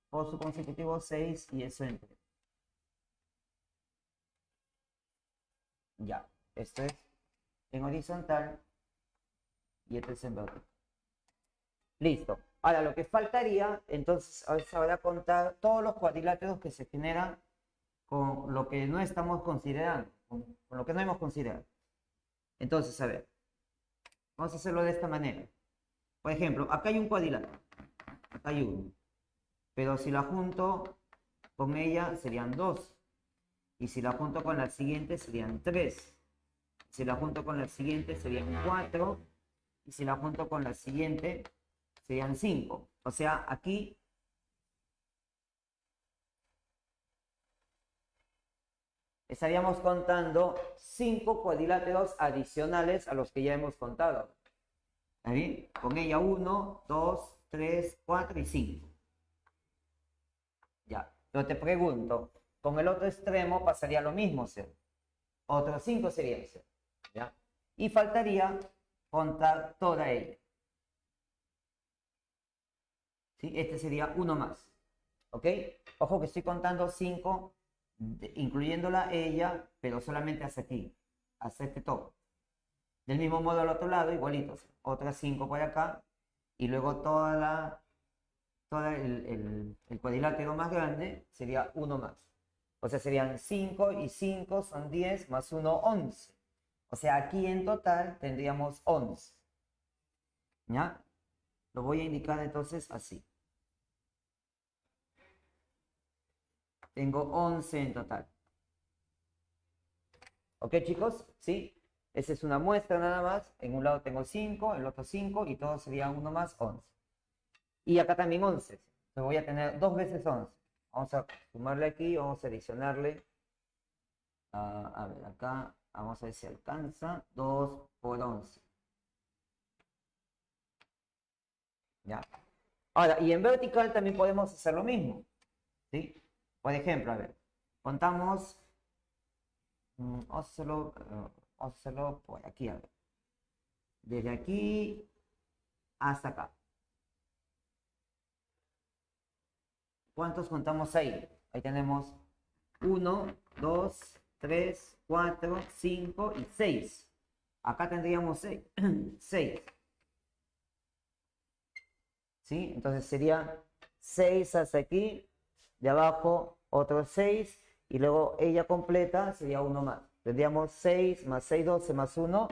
por su consecutivo 6 y eso entre. Ya, esto es en horizontal y esto es en vertical. Listo. Ahora lo que faltaría, entonces, ahora contar todos los cuadriláteros que se generan con lo que no estamos considerando, con lo que no hemos considerado. Entonces, a ver, vamos a hacerlo de esta manera. Por ejemplo, acá hay un cuadrilátero, acá hay uno, pero si la junto con ella serían 2, y si la junto con la siguiente serían 3, si la junto con la siguiente serían 4, y si la junto con la siguiente serían 5. O sea, aquí estaríamos contando 5 cuadriláteros adicionales a los que ya hemos contado. ¿Ahí? Con ella 1, 2, 3, 4 y 5. Ya. Pero te pregunto, con el otro extremo pasaría lo mismo, ¿sí? Otros 5 serían, ¿sí? ¿Ya? Y faltaría contar toda ella. ¿Sí? Este sería uno más. ¿Ok? Ojo que estoy contando 5, incluyéndola ella, pero solamente hasta aquí. Hasta este tope. Del mismo modo al otro lado, igualitos. Otras 5 por acá. Y luego todo el cuadrilátero más grande sería uno más. O sea, serían 5 y 5 son 10 más 1, 11. O sea, aquí en total tendríamos 11. ¿Ya? Lo voy a indicar entonces así. Tengo 11 en total. ¿Ok, chicos? ¿Sí? Esa es una muestra nada más. En un lado tengo 5, el otro 5 y todo sería 1 más 11. Y acá también 11. Entonces voy a tener 2 veces 11. Vamos a sumarle aquí, vamos a adicionarle. A ver, acá vamos a ver si alcanza. 2 por 11. ¿Ya? Ahora, y en vertical también podemos hacer lo mismo. ¿Sí? Por ejemplo, a ver, contamos. Vamos a hacerlo por aquí, a ver. Desde aquí hasta acá. ¿Cuántos contamos ahí? Ahí tenemos 1, 2, 3, 4, 5 y 6. Acá tendríamos 6. 6. ¿Sí? Entonces sería 6 hasta aquí. De abajo otros 6. Y luego ella completa sería 1 más. Tendríamos 6 más 6, 12 más 1,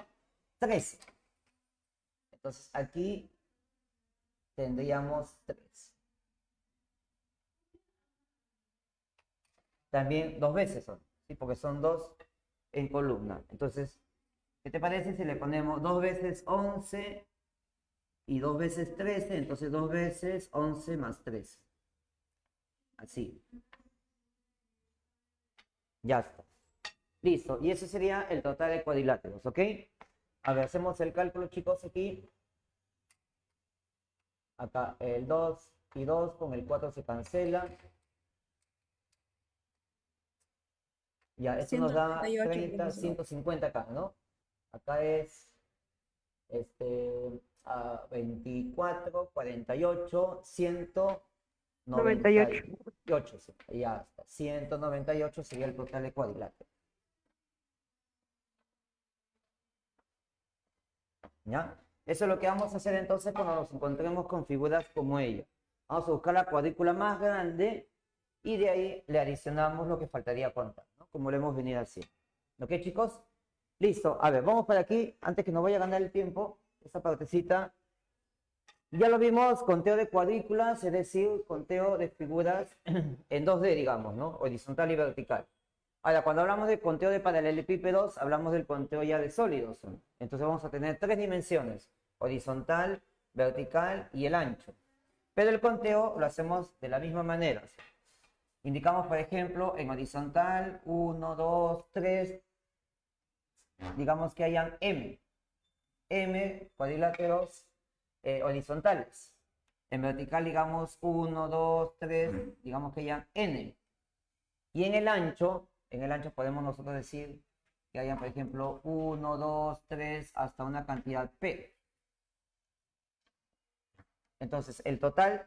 13. Entonces aquí tendríamos 3. También 2 veces son, ¿sí? Porque son 2 en columna. Entonces, ¿qué te parece si le ponemos 2 veces 11 y 2 veces 13? Entonces 2 veces 11 más 13. Así. Ya está. Listo. Y ese sería el total de cuadriláteros, ¿ok? A ver, hacemos el cálculo, chicos, aquí. Acá el 2 y 2 con el 4 se cancela. Ya, esto nos da 198, 30, profesor. 150 acá, ¿no? Acá es 24, 48, 98. 198. Sí, ya está. 198 sería el total de cuadrilátero. ¿Ya? Eso es lo que vamos a hacer entonces cuando nos encontremos con figuras como ella. Vamos a buscar la cuadrícula más grande y de ahí le adicionamos lo que faltaría contar, ¿no? Como lo hemos venido haciendo. ¿Ok, chicos? Listo. A ver, vamos para aquí, antes que nos vaya a ganar el tiempo, esta partecita. Ya lo vimos, conteo de cuadrículas, es decir, conteo de figuras en 2D, digamos, ¿no? Horizontal y vertical. Ahora, cuando hablamos de conteo de paralelepípedos, hablamos del conteo ya de sólidos, ¿no? Entonces vamos a tener 3 dimensiones, horizontal, vertical y el ancho. Pero el conteo lo hacemos de la misma manera. ¿Sí? Indicamos, por ejemplo, en horizontal, 1, 2, 3, digamos que hayan M cuadriláteros horizontales. En vertical, digamos, 1, 2, 3, digamos que hayan N. Y en el ancho podemos nosotros decir que hayan, por ejemplo, 1, 2, 3, hasta una cantidad P. Entonces, el total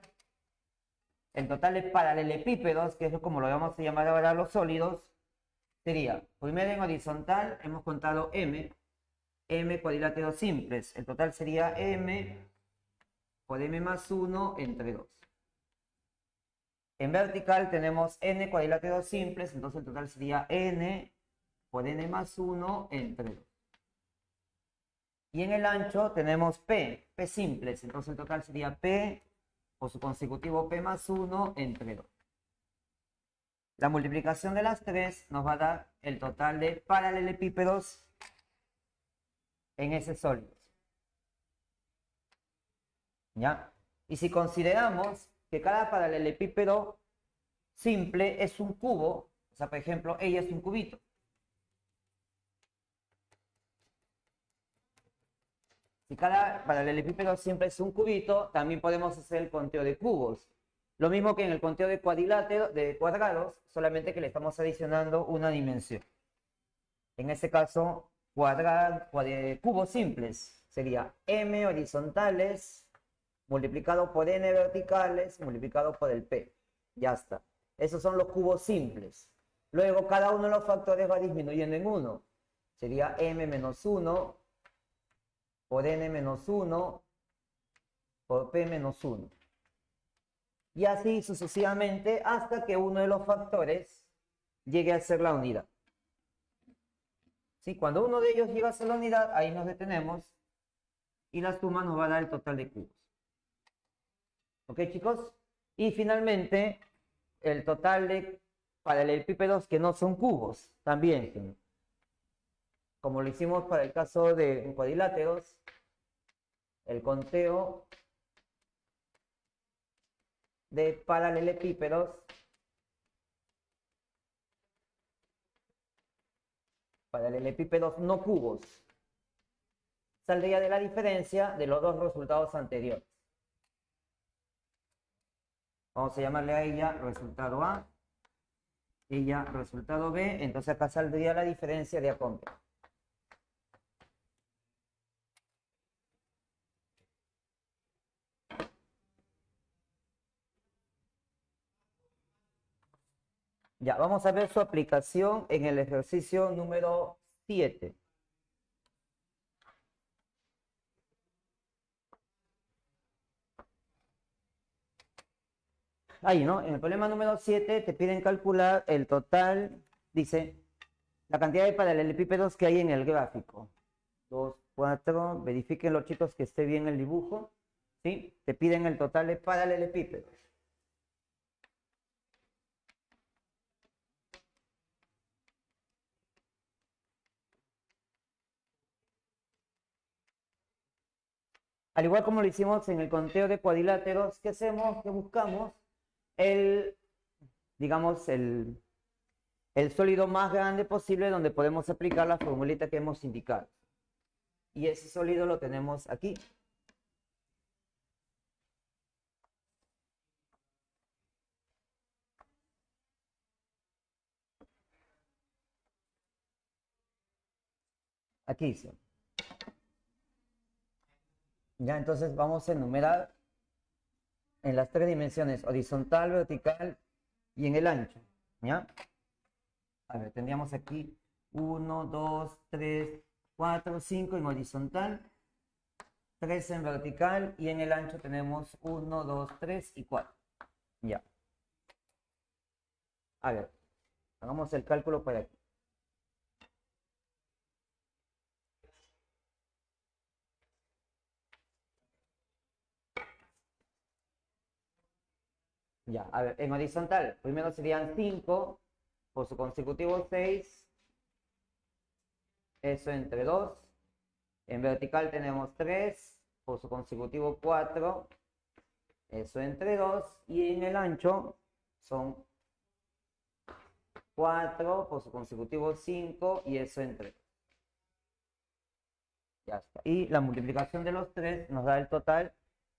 de paralelepípedos, que es como lo vamos a llamar ahora a los sólidos, sería, primero en horizontal hemos contado m cuadriláteros simples. El total sería m por m más 1 entre 2. En vertical tenemos n cuadriláteros simples, entonces el total sería n por n más 1 entre 2. Y en el ancho tenemos p simples, entonces el total sería p por su consecutivo p más 1 entre 2. La multiplicación de las tres nos va a dar el total de paralelepípedos en ese sólido. ¿Ya? Y si consideramos que cada paralelepípedo simple es un cubo, o sea, por ejemplo, ella es un cubito. Si cada paralelepípedo simple es un cubito, también podemos hacer el conteo de cubos. Lo mismo que en el conteo de cuadrados, solamente que le estamos adicionando una dimensión. En este caso, cubos simples sería m horizontales multiplicado por n verticales multiplicado por el p. Ya está. Esos son los cubos simples. Luego, cada uno de los factores va disminuyendo en 1. Sería m menos 1 por n menos 1 por p menos 1. Y así sucesivamente hasta que uno de los factores llegue a ser la unidad. ¿Sí? Cuando uno de ellos llega a ser la unidad, ahí nos detenemos y la suma nos va a dar el total de cubos. ¿Ok, chicos? Y finalmente, el total de paralelepípedos que no son cubos, también. Como lo hicimos para el caso de cuadriláteros, el conteo de paralelepípedos no cubos saldría de la diferencia de los dos resultados anteriores. Vamos a llamarle a ella resultado A, ella resultado B, entonces acá saldría la diferencia de A con B. Ya, vamos a ver su aplicación en el ejercicio número 7. Ahí, ¿no? En el problema número 7 te piden calcular el total, dice, la cantidad de paralelepípedos que hay en el gráfico. 2, 4, verifiquen los chicos que esté bien el dibujo, ¿sí? Te piden el total de paralelepípedos. Al igual como lo hicimos en el conteo de cuadriláteros, ¿qué hacemos? Que buscamos digamos, el sólido más grande posible donde podemos aplicar la formulita que hemos indicado. Y ese sólido lo tenemos aquí. Aquí sí. Ya, entonces vamos a enumerar en las tres dimensiones, horizontal, vertical y en el ancho. ¿Ya? A ver, tendríamos aquí 1, 2, 3, 4, 5 en horizontal, 3 en vertical y en el ancho tenemos 1, 2, 3 y 4. Ya. A ver, hagamos el cálculo para aquí. Ya, a ver, en horizontal, primero serían 5, por su consecutivo 6, eso entre 2. En vertical tenemos 3, por su consecutivo 4, eso entre 2. Y en el ancho son 4, por su consecutivo 5, y eso entre 2. Ya está. Y la multiplicación de los 3 nos da el total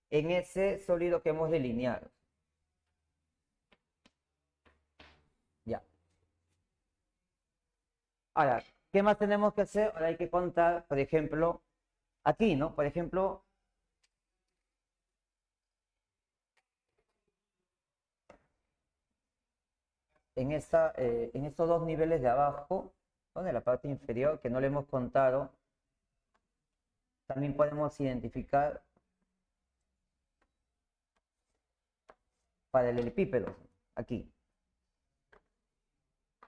en ese sólido que hemos delineado. Ya. Ahora, ¿qué más tenemos que hacer? Ahora hay que contar, por ejemplo, aquí, ¿no? Por ejemplo, en estos dos niveles de abajo, ¿no? De la parte inferior, que no le hemos contado, también podemos identificar paralelepípedos, aquí.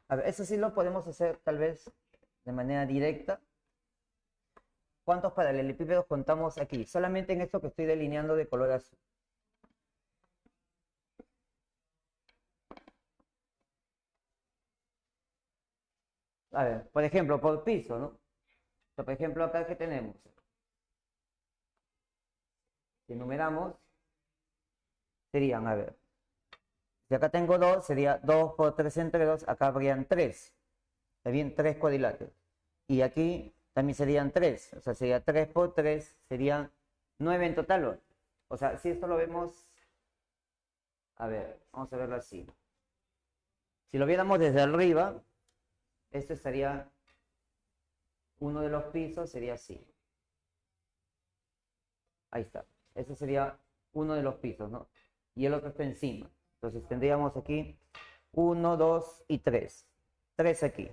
A ver, eso sí lo podemos hacer tal vez de manera directa. ¿Cuántos paralelepípedos contamos aquí? Solamente en esto que estoy delineando de color azul. A ver, por ejemplo, por piso, ¿no? Por ejemplo, acá que tenemos. Si enumeramos, serían, a ver, si acá tengo 2, sería 2 por 3 entre 2, acá habrían 3. Serían 3 cuadriláteros. Y aquí también serían 3, o sea, sería 3 por 3, serían 9 en total. O sea, si esto lo vemos, a ver, vamos a verlo así. Si lo viéramos desde arriba, esto estaría, uno de los pisos sería así. Ahí está. Ese sería uno de los pisos, ¿no? Y el otro está encima. Entonces tendríamos aquí 1, 2 y 3. 3 aquí.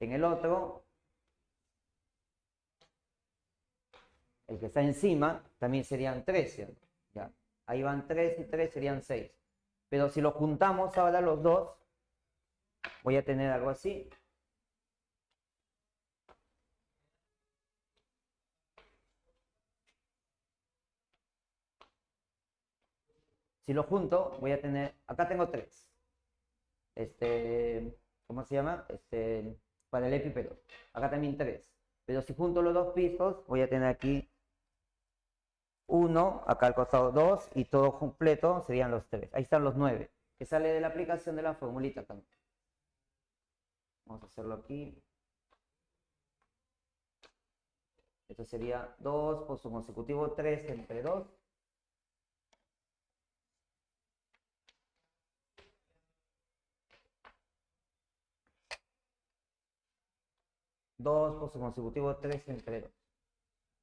En el otro, el que está encima, también serían 3, ¿cierto? Ya. Ahí van 3 y 3 serían 6. Pero si lo juntamos ahora los dos, voy a tener algo así. Si lo junto, voy a tener, acá tengo 3. ¿Cómo se llama? Paralelepípedos. Acá también 3. Pero si junto los dos pisos, voy a tener aquí 1, acá al costado 2 y todo completo serían los 3. Ahí están los 9, que sale de la aplicación de la formulita también. Vamos a hacerlo aquí. Esto sería 2 por su consecutivo 3 entre 2. Dos por su consecutivo 3 entre 2.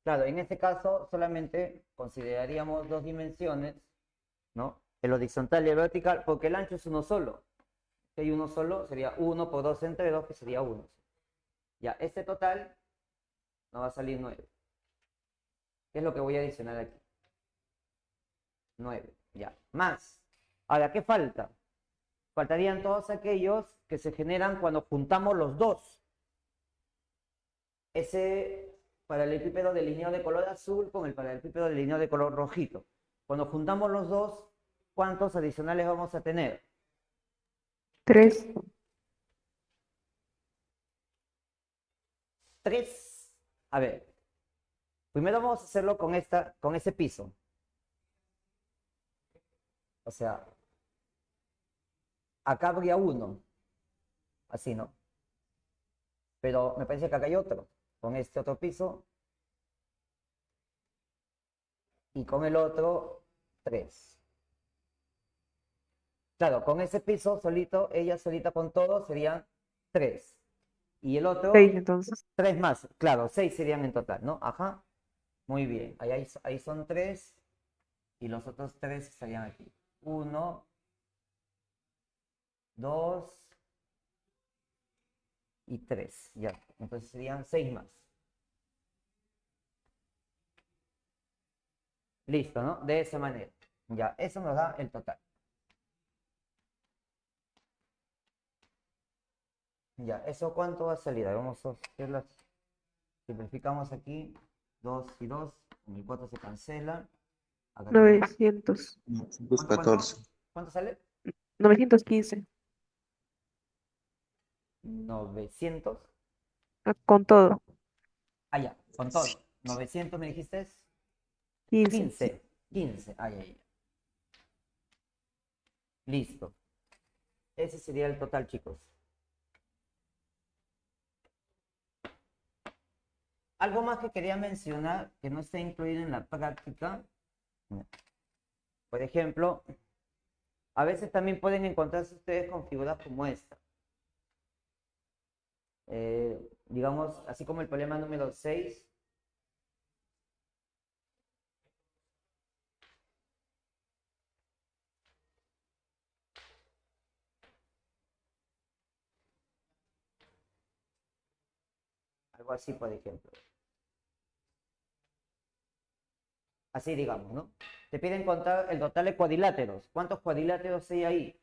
Claro, en este caso solamente consideraríamos dos dimensiones, ¿no? El horizontal y el vertical, porque el ancho es uno solo. Si hay uno solo, sería 1 por 2 entre 2, que sería 1. Ya, este total nos va a salir 9. ¿Qué es lo que voy a adicionar aquí? 9, ya. Más. Ahora, ¿qué falta? Faltarían todos aquellos que se generan cuando juntamos los dos. Ese paralelepípedo delineado de color azul con el paralelepípedo delineado de color rojito. Cuando juntamos los dos, ¿cuántos adicionales vamos a tener? 3. 3. A ver, primero vamos a hacerlo con ese piso. O sea, acá habría uno. Así, ¿no? Pero me parece que acá hay otro. Con este otro piso. Y con el otro, 3. Claro, con ese piso solito, ella solita con todo, serían 3. Y el otro, 6 entonces. 3 más. Claro, 6 serían en total, ¿no? Ajá. Muy bien. Ahí son 3. Y los otros 3 estarían aquí. 1, 2 y 3. Ya. Entonces serían 6 más. Listo, ¿no? De esa manera. Ya, eso nos da el total. Ya, ¿eso cuánto va a salir? Vamos a hacerlas. Simplificamos aquí. 2 y 2. Con el 4 se cancela. Acá tenemos. 900. ¿Cuánto, 14. cuánto sale? 915. 900. Con todo. Ah, ya, con todo. 900 me dijiste. 15. 15. 15. Ay, ay, ay. Listo. Ese sería el total, chicos. Algo más que quería mencionar que no está incluido en la práctica. Por ejemplo, a veces también pueden encontrarse ustedes con figuras como esta. Digamos, así como el problema número 6. algo así, por ejemplo. Así digamos, ¿no? Te piden contar el total de cuadriláteros. ¿Cuántos cuadriláteros hay ahí?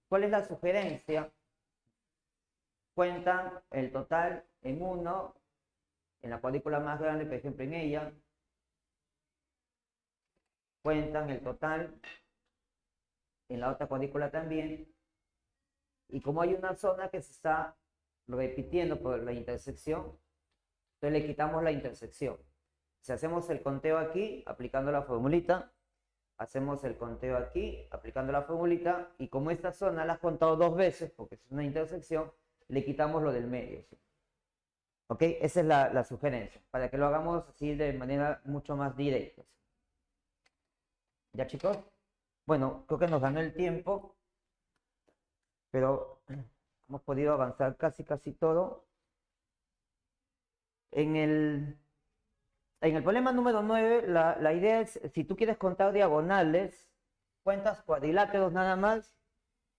¿Cuál es la sugerencia? Cuentan el total en uno, en la cuadrícula más grande, por ejemplo, en ella. Cuentan el total en la otra cuadrícula también. Y como hay una zona que se está repitiendo por la intersección, entonces le quitamos la intersección. Si hacemos el conteo aquí, aplicando la formulita, hacemos el conteo aquí, aplicando la formulita, y como esta zona la has contado 2 veces, porque es una intersección, le quitamos lo del medio. ¿Sí? ¿Ok? Esa es la sugerencia, para que lo hagamos así de manera mucho más directa. ¿Sí? ¿Ya, chicos? Bueno, creo que nos ganó el tiempo, pero hemos podido avanzar casi todo. En el problema número 9, la idea es, si tú quieres contar diagonales, cuentas cuadriláteros nada más,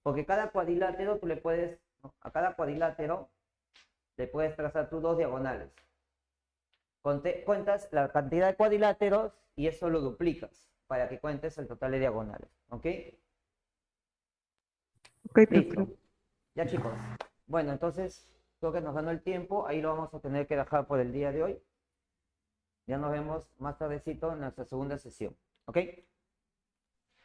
porque cada cuadrilátero tú le puedes, a cada cuadrilátero le puedes trazar tú 2 diagonales. Cuentas la cantidad de cuadriláteros y eso lo duplicas para que cuentes el total de diagonales. ¿Ok? Ok, Listo. profe. Ya, chicos. Bueno, entonces creo que nos ganó el tiempo. Ahí lo vamos a tener que dejar por el día de hoy. Ya nos vemos más tardecito en nuestra segunda sesión. ¿Ok?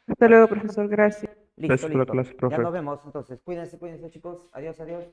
Hasta luego, profesor. Gracias. Listo, Gracias por la listo. clase, Ya profe. nos vemos entonces. Cuídense, chicos. Adiós, adiós.